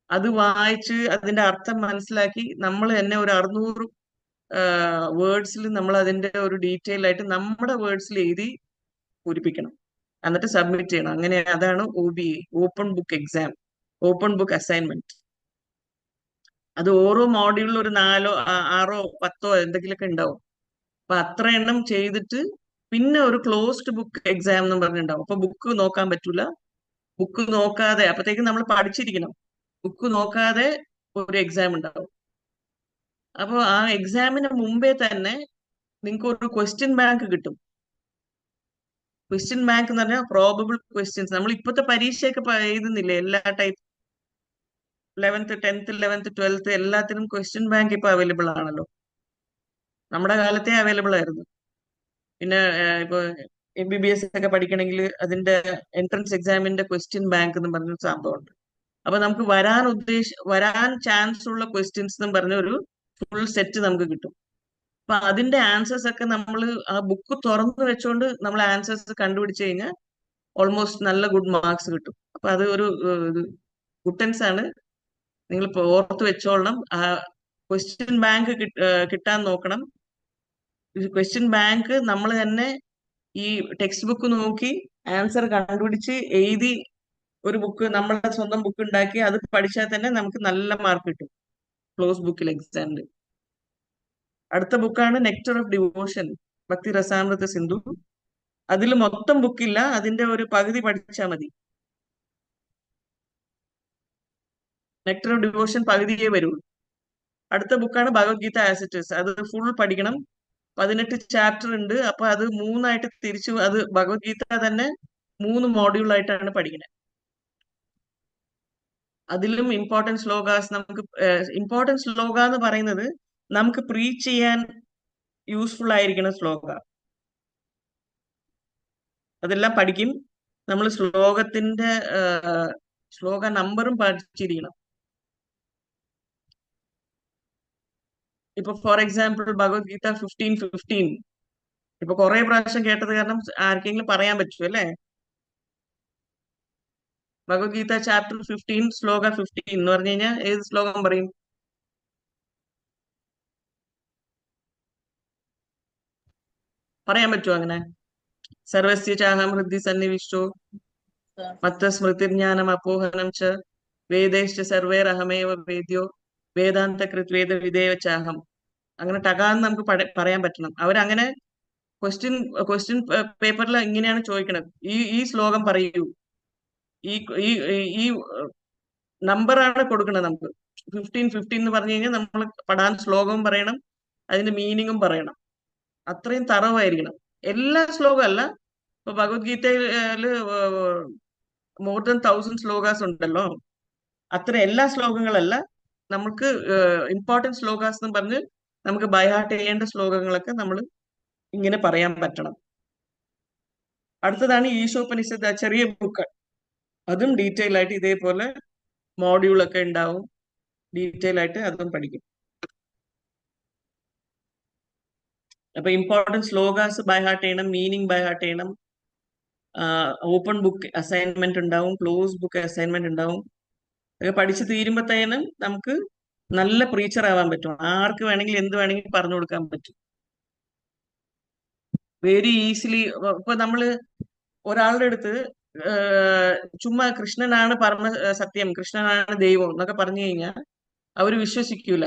അത് വായിച്ച് അതിന്റെ അർത്ഥം മനസ്സിലാക്കി നമ്മൾ തന്നെ ഒരു 600 വേർഡ്സിൽ നമ്മൾ അതിന്റെ ഒരു ഡീറ്റെയിൽ ആയിട്ട് നമ്മുടെ വേർഡ്സിൽ എഴുതി പൂരിപ്പിക്കണം, എന്നിട്ട് സബ്മിറ്റ് ചെയ്യണം. അങ്ങനെ അതാണ് OBA, open book exam, open book assignment. അത് ഓരോ മോഡ്യൂളിൽ ഒരു 4, 6, 10 എന്തെങ്കിലുമൊക്കെ ഉണ്ടാവും. അപ്പൊ അത്ര എണ്ണം ചെയ്തിട്ട് പിന്നെ ഒരു ക്ലോസ്ഡ് ബുക്ക് എക്സാം എന്നും പറഞ്ഞിട്ടുണ്ടാവും. അപ്പൊ ബുക്ക് നോക്കാൻ പറ്റൂല. ബുക്ക് നോക്കാതെ, അപ്പത്തേക്ക് നമ്മൾ പഠിച്ചിരിക്കണം. ബുക്ക് നോക്കാതെ ഒരു എക്സാം ഉണ്ടാവും. അപ്പോൾ ആ എക്സാമിന് മുമ്പേ തന്നെ നിങ്ങൾക്ക് ഒരു ക്വസ്റ്റ്യൻ ബാങ്ക് കിട്ടും. ക്വസ്റ്റ്യൻ ബാങ്ക് എന്ന് പറഞ്ഞാൽ പ്രോബബിൾ ക്വസ്റ്റ്യൻസ്. നമ്മൾ ഇപ്പോഴത്തെ പരീക്ഷയൊക്കെ എഴുതുന്നില്ലേ, എല്ലാ type 11th 10th 11th 12th എല്ലാത്തിനും ക്വസ്റ്റ്യൻ ബാങ്ക് ഇപ്പൊ അവൈലബിൾ ആണല്ലോ. നമ്മുടെ കാലത്തെ അവൈലബിൾ ആയിരുന്നു. പിന്നെ ഇപ്പൊ MBBS ഒക്കെ പഠിക്കണമെങ്കിൽ അതിന്റെ എൻട്രൻസ് എക്സാമിന്റെ ക്വസ്റ്റ്യൻ ബാങ്ക് എന്ന് പറഞ്ഞൊരു സംഭവമുണ്ട്. അപ്പൊ നമുക്ക് വരാൻ ചാൻസ് ഉള്ള ക്വസ്റ്റ്യൻസ് എന്ന് പറഞ്ഞ ഒരു ഫുൾ സെറ്റ് നമുക്ക് കിട്ടും. അപ്പൊ അതിന്റെ ആൻസേഴ്സ് ഒക്കെ നമ്മൾ ആ ബുക്ക് തുറന്നു വെച്ചുകൊണ്ട് നമ്മൾ ആൻസേഴ്സ് കണ്ടുപിടിച്ചു കഴിഞ്ഞാൽ ഓൾമോസ്റ്റ് നല്ല ഗുഡ് മാർക്സ് കിട്ടും. അപ്പൊ അത് ഒരു ഗുട്ടൻസ് ആണ്. നിങ്ങൾ ഓർത്ത് വെച്ചോളണം. ആ ക്വസ്റ്റ്യൻ ബാങ്ക് കിട്ടാൻ നോക്കണം. ക്വസ്റ്റ്യൻ ബാങ്ക് നമ്മൾ തന്നെ ഈ ടെക്സ്റ്റ് ബുക്ക് നോക്കി ആൻസർ കണ്ടുപിടിച്ച് എഴുതി ഒരു ബുക്ക്, നമ്മുടെ സ്വന്തം ബുക്ക് ഉണ്ടാക്കി അത് പഠിച്ചാൽ തന്നെ നമുക്ക് നല്ല മാർക്ക് കിട്ടും ക്ലോസ് ബുക്കിൽ എക്സാമിന്. അടുത്ത ബുക്കാണ് നെക്ടർ ഓഫ് ഡിവോഷൻ, ഭക്തി രസാമൃത സിന്ധു. അതിൽ മൊത്തം ബുക്കില്ല, അതിന്റെ ഒരു പകുതി പഠിച്ചാൽ മതി. നെക്ടർ ഓഫ് ഡിവോഷൻ പകുതിയേ വരുള്ളൂ. അടുത്ത ബുക്കാണ് ഭഗവത്ഗീത ആസ് ഇറ്റ് ഈസ്. അത് ഫുൾ പഠിക്കണം. 18 ചാപ്റ്റർ ഉണ്ട്. അപ്പൊ അത് 3ആയിട്ട് തിരിച്ചു, അത് ഭഗവത്ഗീത തന്നെ 3 മോഡ്യൂളായിട്ടാണ് പഠിക്കുന്നത്. അതിലും ഇമ്പോർട്ടൻറ്റ് ശ്ലോകാസ്, നമുക്ക് ഇമ്പോർട്ടൻറ്റ് ശ്ലോക എന്ന് പറയുന്നത് നമുക്ക് പ്രീച്ച് ചെയ്യാൻ യൂസ്ഫുൾ ആയിരിക്കുന്ന ശ്ലോക. അതെല്ലാം പഠിക്കും. നമ്മൾ ശ്ലോകത്തിന്റെ ശ്ലോക നമ്പറും പഠിച്ചിരിക്കണം. ഇപ്പൊ ഫോർ എക്സാമ്പിൾ ഭഗവത്ഗീത 15:15 ഇപ്പൊ കുറെ പ്രാവശ്യം കേട്ടത് കാരണം ആർക്കെങ്കിലും പറയാൻ പറ്റും അല്ലേ? ഭഗവത്ഗീത ചാപ്റ്റർ 15 ശ്ലോക 15 എന്ന് പറഞ്ഞു കഴിഞ്ഞാൽ ഏത് ശ്ലോകം പറയും? പറയാൻ പറ്റുമോ അങ്ങനെ? സർവസ്യ ചാഹം ഹൃദി സന്നിവിഷ്ടോ മത്ത സ്മൃതിജ്ഞാനം അപോഹനം ച വേദേശ്ച സർവേരഹമേവ വേദ്യോ വേദാന്ത കൃത് വിദേവ ചാഹം. അങ്ങനെ ടകാന്ന് നമുക്ക് പറയാൻ പറ്റണം. അവരങ്ങനെ ക്വസ്റ്റ്യൻ പേപ്പറിൽ ഇങ്ങനെയാണ് ചോദിക്കണത്. ഈ ശ്ലോകം പറയൂ, ഈ ഈ നമ്പറാണ് കൊടുക്കുന്നത് നമുക്ക്. 15:15 എന്ന് പറഞ്ഞു കഴിഞ്ഞാൽ നമ്മൾ പടാൻ ശ്ലോകവും പറയണം, അതിന്റെ മീനിങ്ങും പറയണം. അത്രയും തറവായിരിക്കണം. എല്ലാ ശ്ലോകം അല്ല. ഇപ്പൊ ഭഗവത്ഗീതയില് മോർ ദാൻ 1000 ശ്ലോകാസ് ഉണ്ടല്ലോ. അത്ര എല്ലാ ശ്ലോകങ്ങളല്ല. നമുക്ക് ഇമ്പോർട്ടൻറ്റ് ശ്ലോകാസ് എന്ന് പറഞ്ഞ് നമുക്ക് ബൈഹാർട്ട് ചെയ്യേണ്ട ശ്ലോകങ്ങളൊക്കെ നമ്മൾ ഇങ്ങനെ പറയാൻ പറ്റണം. അടുത്തതാണ് ഈശോപനിഷത്ത്, ചെറിയ ബുക്ക്. അതും ഡീറ്റെയിൽ ആയിട്ട് ഇതേപോലെ മോഡ്യൂളൊക്കെ ഉണ്ടാവും, ഡീറ്റെയിൽ ആയിട്ട് അതും പഠിക്കും. അപ്പൊ ഇമ്പോർട്ടൻറ്റ് ശ്ലോകാസ് ബൈഹാർട്ട് ചെയ്യണം, മീനിങ് ബൈഹാർട്ട് ചെയ്യണം. ഓപ്പൺ ബുക്ക് അസൈൻമെന്റ് ഉണ്ടാവും, ക്ലോസ് ബുക്ക് അസൈൻമെന്റ് ഉണ്ടാവും. അതൊക്കെ പഠിച്ചു തീരുമ്പോഴത്തേനും നമുക്ക് നല്ല പ്രീച്ചർ ആവാൻ പറ്റും. ആർക്ക് വേണമെങ്കിലും എന്ത് വേണമെങ്കിലും പറഞ്ഞു കൊടുക്കാൻ പറ്റും വെരി ഈസിലി. ഇപ്പൊ നമ്മള് ഒരാളുടെ അടുത്ത് ചുമ്മാ കൃഷ്ണനാണ് പരമ സത്യം, കൃഷ്ണനാണ് ദൈവം എന്നൊക്കെ പറഞ്ഞു കഴിഞ്ഞാൽ അവര് വിശ്വസിക്കൂല.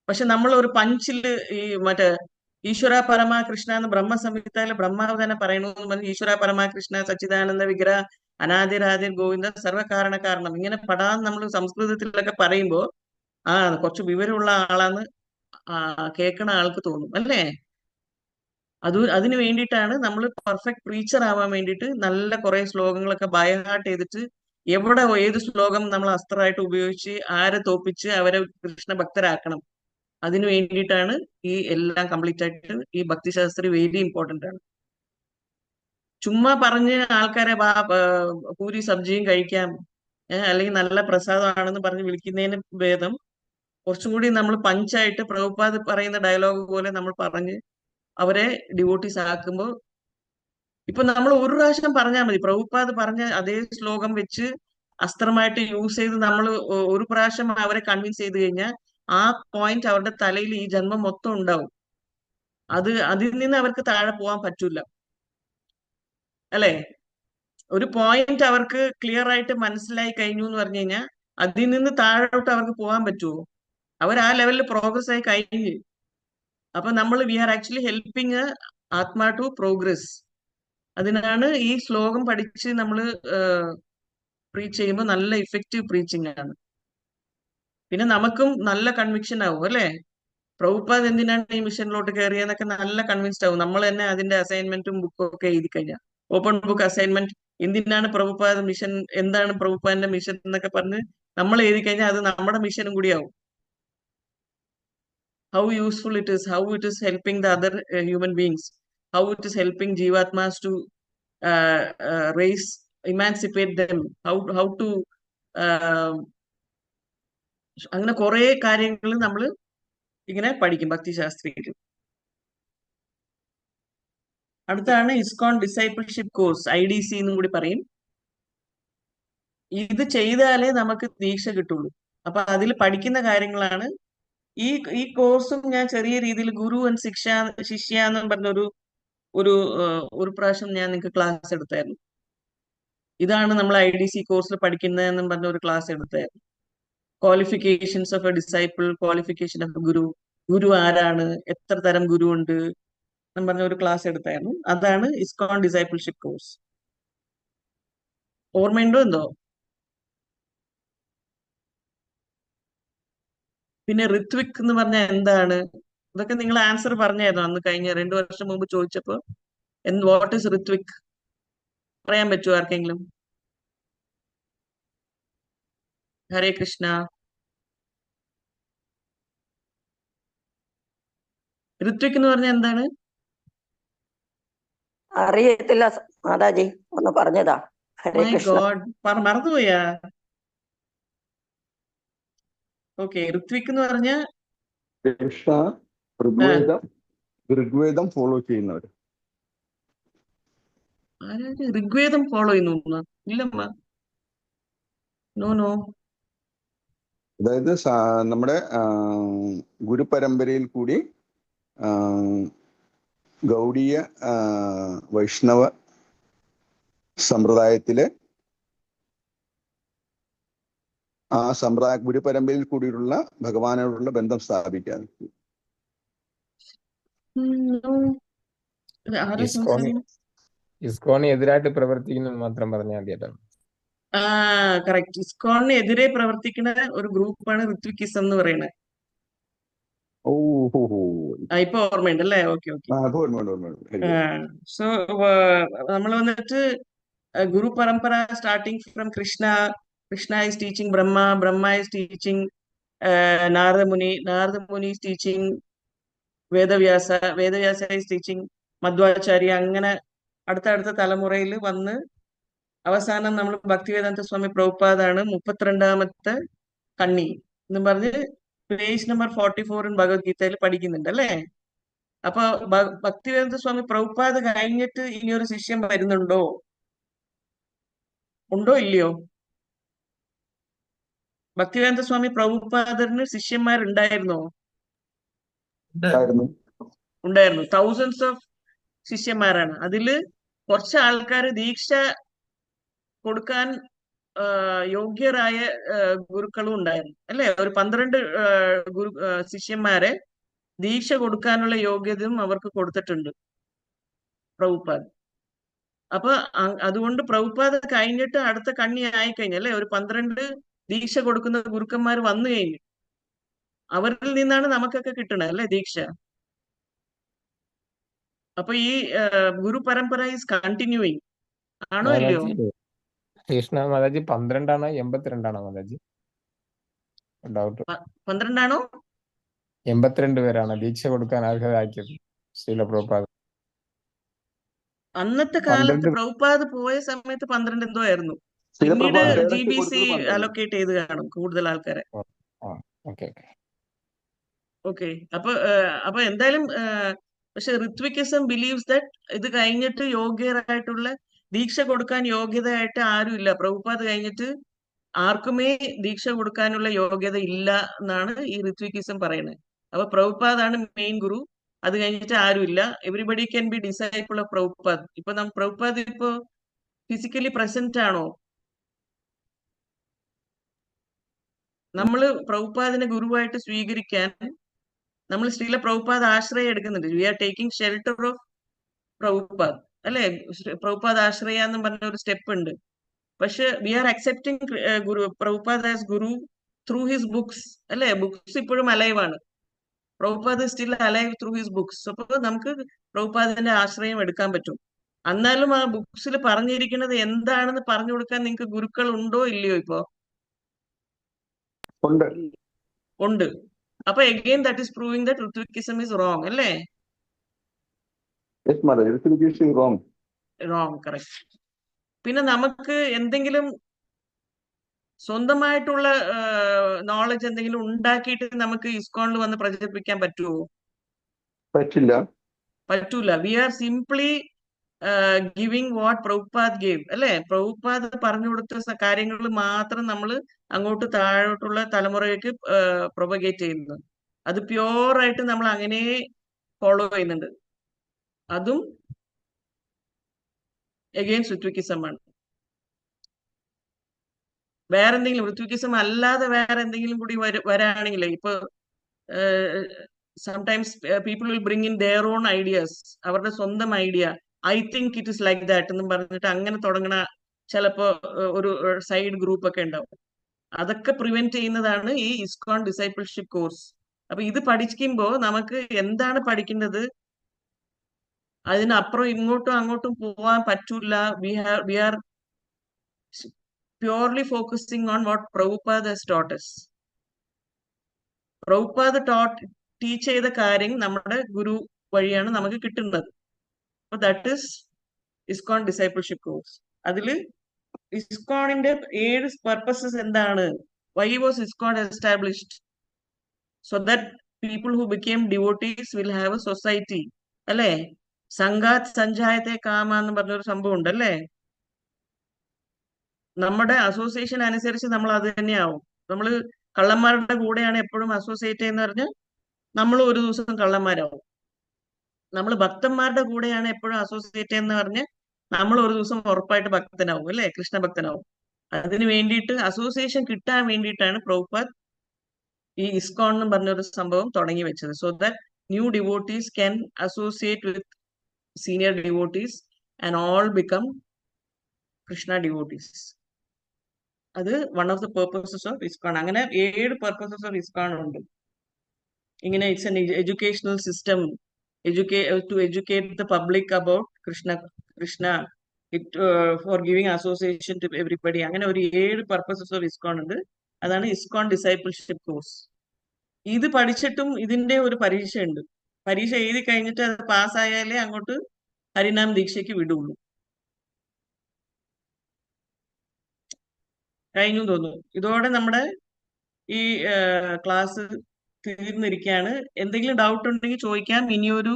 പക്ഷെ നമ്മൾ ഒരു പഞ്ചില് ഈ മറ്റേ ഈശ്വര പരമാ കൃഷ്ണ എന്ന് ബ്രഹ്മസംഹിതയിലെ ബ്രഹ്മാവ് തന്നെ പറയണമെന്ന് പറഞ്ഞ് ഈശ്വര പരമാ കൃഷ്ണ സച്ചിദാനന്ദ വിഗ്രഹ അനാദിരാദിർ ഗോവിന്ദ സർവകാരണ കാരണം ഇങ്ങനെ പടാന്ന് നമ്മൾ സംസ്കൃതത്തിലൊക്കെ പറയുമ്പോ കുറച്ച് വിവരമുള്ള ആളാന്ന് കേൾക്കണ ആൾക്ക് തോന്നും അല്ലേ? അതിന് വേണ്ടിയിട്ടാണ് നമ്മൾ പെർഫെക്റ്റ് പ്രീച്ചർ ആവാൻ വേണ്ടിയിട്ട് നല്ല കുറെ ശ്ലോകങ്ങളൊക്കെ ബൈഹാർട്ട് ചെയ്തിട്ട് എവിടെ ഏത് ശ്ലോകം നമ്മൾ അസ്ത്രമായിട്ട് ഉപയോഗിച്ച് ആരെ തോപ്പിച്ച് അവരെ കൃഷ്ണ ഭക്തരാക്കണം. അതിനു വേണ്ടിയിട്ടാണ് ഈ എല്ലാം കംപ്ലീറ്റ് ആയിട്ട് ഈ ഭക്തിശാസ്ത്രി വെരി ഇമ്പോർട്ടന്റ് ആണ്. ചുമ്മാ പറഞ്ഞ് ആൾക്കാരെ പൂരി സബ്ജിയും കഴിക്കാം അല്ലെങ്കിൽ നല്ല പ്രസാദമാണെന്ന് പറഞ്ഞ് വിളിക്കുന്നതിന് ഭേദം കുറച്ചും കൂടി നമ്മൾ പഞ്ചായിട്ട് പ്രഭുപാദ് പറയുന്ന ഡയലോഗ് പോലെ നമ്മൾ പറഞ്ഞ് അവരെ ഡിവോട്ടീസ് ആക്കുമ്പോൾ, ഇപ്പൊ നമ്മൾ ഒരു പ്രാവശ്യം പറഞ്ഞാൽ മതി. പ്രഭുപാദ് പറഞ്ഞ അതേ ശ്ലോകം വെച്ച് അസ്ത്രമായിട്ട് യൂസ് ചെയ്ത് നമ്മൾ ഒരു പ്രാവശ്യം അവരെ കൺവിൻസ് ചെയ്ത് കഴിഞ്ഞാൽ ആ പോയിന്റ് അവരുടെ തലയിൽ ഈ ജന്മം മൊത്തം ഉണ്ടാവും. അതിൽ നിന്ന് അവർക്ക് താഴെ പോകാൻ പറ്റൂല അല്ലെ? ഒരു പോയിന്റ് അവർക്ക് ക്ലിയർ ആയിട്ട് മനസ്സിലായി കഴിഞ്ഞു എന്ന് പറഞ്ഞു കഴിഞ്ഞാൽ അതിൽ നിന്ന് താഴോട്ട് അവർക്ക് പോകാൻ പറ്റുമോ? അവർ ആ ലെവലിൽ പ്രോഗ്രസ് ആയി കഴിഞ്ഞു. അപ്പൊ നമ്മൾ വി ആർ ആക്ച്വലി ഹെൽപ്പിങ് ആത്മാ ടു പ്രോഗ്രസ്. അതിനാണ് ഈ ശ്ലോകം പഠിച്ച് നമ്മൾ പ്രീച്ച് ചെയ്യുമ്പോൾ നല്ല ഇഫക്റ്റീവ് പ്രീച്ചിങ് ആണ്. പിന്നെ നമുക്കും നല്ല കൺവിക്ഷൻ ആവും അല്ലെ? പ്രഭുപാദ് എന്തിനാണ് ഈ മിഷനിലോട്ട് കയറിയെന്നൊക്കെ നല്ല കൺവിൻസ്ഡ് ആവും. നമ്മൾ തന്നെ അതിന്റെ അസൈൻമെന്റും ബുക്കും ഒക്കെ എഴുതി കഴിഞ്ഞാൽ, ഓപ്പൺ ബുക്ക് അസൈൻമെന്റ് എന്തിനാണ് പ്രഭുപാദ മിഷൻ, എന്താണ് പ്രഭുപാദിന്റെ മിഷൻ എന്നൊക്കെ പറഞ്ഞ് നമ്മൾ എഴുതി കഴിഞ്ഞാൽ അത് നമ്മുടെ മിഷനും കൂടിയാവും. How useful it is, how it is helping the other human beings, how it is helping Jivatmas to raise, emancipate them, how to അങ്ങനെ കുറെ കാര്യങ്ങൾ നമ്മൾ ഇങ്ങനെ പഠിക്കും ഭക്തിശാസ്ത്രിയിൽ. അടുത്താണ് ഇസ്കോൺ ഡിസൈപ്പിൾഷിപ്പ് കോഴ്സ്, IDC എന്നും കൂടി പറയും. ഇത് ചെയ്താലേ നമുക്ക് ദീക്ഷ കിട്ടുള്ളൂ. അപ്പൊ അതിൽ പഠിക്കുന്ന കാര്യങ്ങളാണ് ഈ കോഴ്സും. ഞാൻ ചെറിയ രീതിയിൽ ഗുരു ആൻഡ് ശിഷ്യ എന്ന് പറഞ്ഞൊരു ഒരു പ്രാവശ്യം ഞാൻ നിങ്ങൾക്ക് ക്ലാസ് എടുത്തായിരുന്നു. ഇതാണ് നമ്മൾ IDC കോഴ്സിൽ പഠിക്കുന്നതെന്നും പറഞ്ഞ ഒരു ക്ലാസ് എടുത്തായിരുന്നു. Qualifications of a disciple, qualification of guru, ഗുരു ആരാണ്, എത്ര തരം ഗുരു ഉണ്ട് എന്നും പറഞ്ഞ ഒരു ക്ലാസ് എടുത്തായിരുന്നു. അതാണ് ഇസ്കോൺ ഡിസൈപ്പിൾഷിപ്പ് കോഴ്സ്. ഓർമ്മയുണ്ടോ എന്തോ? പിന്നെ ഋത്വിക് എന്ന് പറഞ്ഞാൽ എന്താണ്? ഇതൊക്കെ നിങ്ങൾ ആൻസർ പറഞ്ഞായിരുന്നു അന്ന് കഴിഞ്ഞ 2 വർഷം മുമ്പ് ചോദിച്ചപ്പോ. വാട്ട് ഇസ് ഋത്വിക് പറയാൻ പറ്റുമോ ആർക്കെങ്കിലും? ഹരേ കൃഷ്ണ. ഋത്വിക് എന്ന് പറഞ്ഞാൽ എന്താണ്? അറിയത്തില്ല മാതാജി, ഒന്ന് പറഞ്ഞതാ. ഹരേ മൈ കൃഷ്ണ. ഗോഡ്, മറന്നുപോയാ? ഓക്കെ, ഋത്വിക് എന്ന് പറഞ്ഞ കൃഷ്ണ ഋഗ്വേദം ഫോളോ ചെയ്യുന്നവർ. ഋഗ്വേദം ഫോളോ ചെയ്യുന്നു? ഇല്ലമ്മ, നോ. അതായത് നമ്മുടെ ഗുരുപരമ്പരയിൽ കൂടി ഗൗഡീയ വൈഷ്ണവ സമ്പ്രദായത്തിലെ ആ സമ്പ്രദായ ഗുരുപരമ്പരയിൽ കൂടിയുള്ള ഭഗവാനോടുള്ള ബന്ധം സ്ഥാപിക്കാൻ. ഇസ്കോണി എതിരായിട്ട് പ്രവർത്തിക്കുന്നു മാത്രം പറഞ്ഞാൽ മതിയല്ലോ. കറക്റ്റ്. ഇസ്കോണിന് എതിരെ പ്രവർത്തിക്കുന്ന ഒരു ഗ്രൂപ്പാണ് ഋത്വിക്കിസം എന്ന് പറയുന്നത്. ഇപ്പൊ ഓർമ്മയുണ്ട് അല്ലേ? ഓക്കെ. സോ നമ്മൾ വന്നിട്ട് ഗുരു പരമ്പര starting from Krishna. Krishna is teaching Brahma, Brahma is teaching Narada Muni, Narada Muni is teaching Vedavyasa is teaching Madhvacharya, അങ്ങനെ അടുത്തടുത്ത തലമുറയിൽ വന്ന് അവസാനം നമ്മൾ ഭക്തിവേദാന്ത സ്വാമി പ്രഭുപാദാണ് 32ാമത്തെ കണ്ണി എന്നും പറഞ്ഞ് പേജ് നമ്പർ 44 ഭഗവത്ഗീതയിൽ പഠിക്കുന്നുണ്ട് അല്ലേ. അപ്പൊ ഭക്തിവേദാന്ത സ്വാമി പ്രഭുപാദ് കഴിഞ്ഞിട്ട് ഇനിയൊരു ശിഷ്യൻ വരുന്നുണ്ടോ? ഉണ്ടോ ഇല്ലയോ? ഭക്തിവേദാന്ത സ്വാമി പ്രഭുപാദറിന് ശിഷ്യന്മാരുണ്ടായിരുന്നോ? ഉണ്ടായിരുന്നു. തൗസൻഡ്സ് ഓഫ് ശിഷ്യന്മാരാണ്. അതില് കുറച്ച് ആൾക്കാർ ദീക്ഷ കൊടുക്കാൻ യോഗ്യരായ ഗുരുക്കളും ഉണ്ടായിരുന്നു അല്ലെ. ഒരു 12 ശിഷ്യന്മാരെ ദീക്ഷ കൊടുക്കാനുള്ള യോഗ്യതയും അവർക്ക് കൊടുത്തിട്ടുണ്ട് പ്രഭുപാദ്. അപ്പൊ അതുകൊണ്ട് പ്രഭുപാദ് കഴിഞ്ഞിട്ട് അടുത്ത കണ്ണി ആയിക്കഴിഞ്ഞു അല്ലെ. ഒരു 12 ദീക്ഷ കൊടുക്കുന്ന ഗുരുക്കന്മാർ വന്നു കഴിഞ്ഞു. അവരിൽ നിന്നാണ് നമുക്കൊക്കെ കിട്ടണത് അല്ലെ ദീക്ഷ. അപ്പൊ ഈ ഗുരു പരമ്പര ഈസ് കണ്ടിന്യൂയിങ് ആണോ ഇല്ലയോ? കൃഷ്ണ മാതാജി 12ആണോ 82ആണോ മാതാജി? ഡൗട്ട്. 12 ആണോ? 82 പേരാണ് ദീക്ഷ കൊടുക്കാൻ അർഹരാക്കിയത് ശ്രീല പ്രഭുപാദ്. അന്നത്തെ കാലത്ത് പ്രഭുപാദ് പോയ സമയത്ത് 12 എന്തോ ആയിരുന്നു. പിന്നീട് GBC അലൊക്കേറ്റ് ചെയ്ത് കാണും കൂടുതൽ ആൾക്കാരെ. ഓക്കെ. അപ്പൊ എന്തായാലും പക്ഷെ ഋത്വിക്കിസം ബിലീവ്സ് ദാറ്റ് ഇത് കഴിഞ്ഞിട്ട് യോഗ്യരായിട്ടുള്ള ദീക്ഷ കൊടുക്കാൻ യോഗ്യതയായിട്ട് ആരും ഇല്ല. പ്രഭുപാദ് കഴിഞ്ഞിട്ട് ആർക്കുമേ ദീക്ഷ കൊടുക്കാനുള്ള യോഗ്യത ഇല്ല എന്നാണ് ഈ ഋത്വിക്കിസം പറയുന്നത്. അപ്പൊ പ്രഭുപാദാണ് മെയിൻ ഗുരു. അത് കഴിഞ്ഞിട്ട് ആരും ഇല്ല. Everybody can be disciple of Prabhupada. ഇപ്പൊ പ്രഭുപാദ് ഇപ്പോ ഫിസിക്കലി പ്രസന്റ് ആണോ? നമ്മള് പ്രഭുപാദിനെ ഗുരുവായിട്ട് സ്വീകരിക്കാൻ നമ്മൾ ശ്രീല പ്രഭുപാദ് ആശ്രയം എടുക്കുന്നുണ്ട്. We are taking shelter of Prabhupad അല്ലെ. പ്രഭുപാദ് ആശ്രയ എന്ന് പറഞ്ഞ ഒരു സ്റ്റെപ്പ് ഉണ്ട്. പക്ഷെ we are accepting guru Prabhupad as guru through his books അല്ലെ. ബുക്സ് ഇപ്പോഴും അലൈവാണ്. Prabhupad still alive through his books. അപ്പൊ നമുക്ക് പ്രഭുപാദിന്റെ ആശ്രയം എടുക്കാൻ പറ്റും. എന്നാലും ആ ബുക്സിൽ പറഞ്ഞിരിക്കുന്നത് എന്താണെന്ന് പറഞ്ഞു കൊടുക്കാൻ നിങ്ങൾക്ക് ഗുരുക്കൾ ഉണ്ടോ ഇല്ലയോ? ഇപ്പോ ഉണ്ട്. അപ്പൊ again that is proving that Ritvikism is wrong അല്ലേ. Wrong, correct. പിന്നെ നമുക്ക് എന്തെങ്കിലും സ്വന്തമായിട്ടുള്ള നോളജ് എന്തെങ്കിലും ഉണ്ടാക്കിയിട്ട് നമുക്ക് ഇസ്കോണിൽ വന്ന് പ്രചരിപ്പിക്കാൻ പറ്റുമോ? പറ്റൂല. We are simply giving what Prabhupada gave അല്ലെ. പ്രഭുപാദ് പറഞ്ഞു കൊടുത്ത കാര്യങ്ങൾ മാത്രം നമ്മൾ അങ്ങോട്ട് താഴോട്ടുള്ള തലമുറയ്ക്ക് പ്രൊപഗേറ്റ് ചെയ്യുന്നു. അത് പ്യോറായിട്ട് നമ്മൾ അങ്ങനെ ഫോളോ ചെയ്യുന്നുണ്ട്. അതും എഗെയിൻസ്റ്റ് ഋത്വിക്കിസമാണ്. വേറെ എന്തെങ്കിലും ഋത്വിക്കിസം അല്ലാതെ വേറെ എന്തെങ്കിലും കൂടി വരാണെങ്കിൽ ഇപ്പൊ sometimes people will bring in their own ideas. അവരുടെ സ്വന്തം idea, I think it is like that എന്ന് പറഞ്ഞിട്ട് അങ്ങനെ തുടങ്ങണ ചിലപ്പോ ഒരു സൈഡ് ഗ്രൂപ്പ് ഒക്കെ ഉണ്ടാവും. അതൊക്കെ പ്രിവെന്റ് ചെയ്യുന്നതാണ് ഈ ഇസ്കോൺ ഡിസൈപ്പിൾഷിപ്പ് കോഴ്സ്. അപ്പൊ ഇത് പഠിക്കുമ്പോ നമുക്ക് എന്താണ് പഠിക്കേണ്ടത്, അതിനപ്പുറം ഇങ്ങോട്ടും അങ്ങോട്ടും പോവാൻ പറ്റൂല. We are purely focusing on what Prabhupada has taught us. Prabhupada teach ചെയ്ത കാര്യം നമ്മുടെ ഗുരു വഴിയാണ് നമുക്ക് കിട്ടുന്നത്. അപ്പൊ that is ISKCON discipleship course. അതില് ഇസ്കോണിന്റെ 7 പർപ്പസസ് എന്താണ്? Why was ISKCON established? So that people who became devotees will have A society അല്ലെ. സംഘാത് സഞ്ജായത്തെ കാമ എന്ന് പറഞ്ഞൊരു സംഭവം ഉണ്ട് അല്ലേ. നമ്മുടെ അസോസിയേഷൻ അനുസരിച്ച് നമ്മൾ അത് തന്നെയാവും. നമ്മൾ കള്ളന്മാരുടെ കൂടെയാണ് എപ്പോഴും അസോസിയേറ്റ് ചെയ്യുന്ന പറഞ്ഞ് നമ്മൾ ഒരു ദിവസം കള്ളന്മാരാവും. നമ്മൾ ഭക്തന്മാരുടെ കൂടെയാണ് എപ്പോഴും അസോസിയേറ്റ് ചെയ്യുന്ന പറഞ്ഞ് നമ്മൾ ഒരു ദിവസം ഉറപ്പായിട്ട് ഭക്തനാവും അല്ലെ, കൃഷ്ണഭക്തനാവും. അതിന് വേണ്ടിയിട്ട് അസോസിയേഷൻ കിട്ടാൻ വേണ്ടിയിട്ടാണ് പ്രഭുപാദ് ഈ ഇസ്കോൺ എന്ന് പറഞ്ഞൊരു സംഭവം തുടങ്ങി വെച്ചത്. So that new devotees can associate with senior devotees and all become Krishna devotees. അത് one of the purposes of ISKCON. അങ്ങനെ 7 പേർപ്പസസ് ഓഫ് ഇസ്കോൺ ഉണ്ട്. ഇങ്ങനെ it's an educational system to educate the public about Krishna for giving association to everybody. അങ്ങനെ ഒരു 7 പർപ്പസസ് ഓഫ് ഇസ്കോൺ ഉണ്ട്. അതാണ് ഇസ്കോൺ ഡിസൈപ്പിൾഷിപ്പ് കോഴ്സ്. ഇത് പഠിച്ചിട്ടും ഇതിന്റെ ഒരു പരീക്ഷ ഉണ്ട്. പരീക്ഷ എഴുതി കഴിഞ്ഞിട്ട് അത് പാസ്സായാലേ അങ്ങോട്ട് ഹരിനാം ദീക്ഷയ്ക്ക് വിടുള്ളൂ. കഴിഞ്ഞു തോന്നുന്നു. ഇതോടെ നമ്മുടെ ഈ ക്ലാസ് തീർന്നിരിക്കുകയാണ്. എന്തെങ്കിലും ഡൗട്ട് ഉണ്ടെങ്കിൽ ചോദിക്കാം. ഇനിയൊരു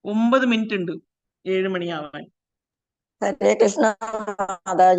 9 മിനിറ്റ് ഉണ്ട് 7 മണിയാവാൻ. ഹരേ കൃഷ്ണ മാതാജി.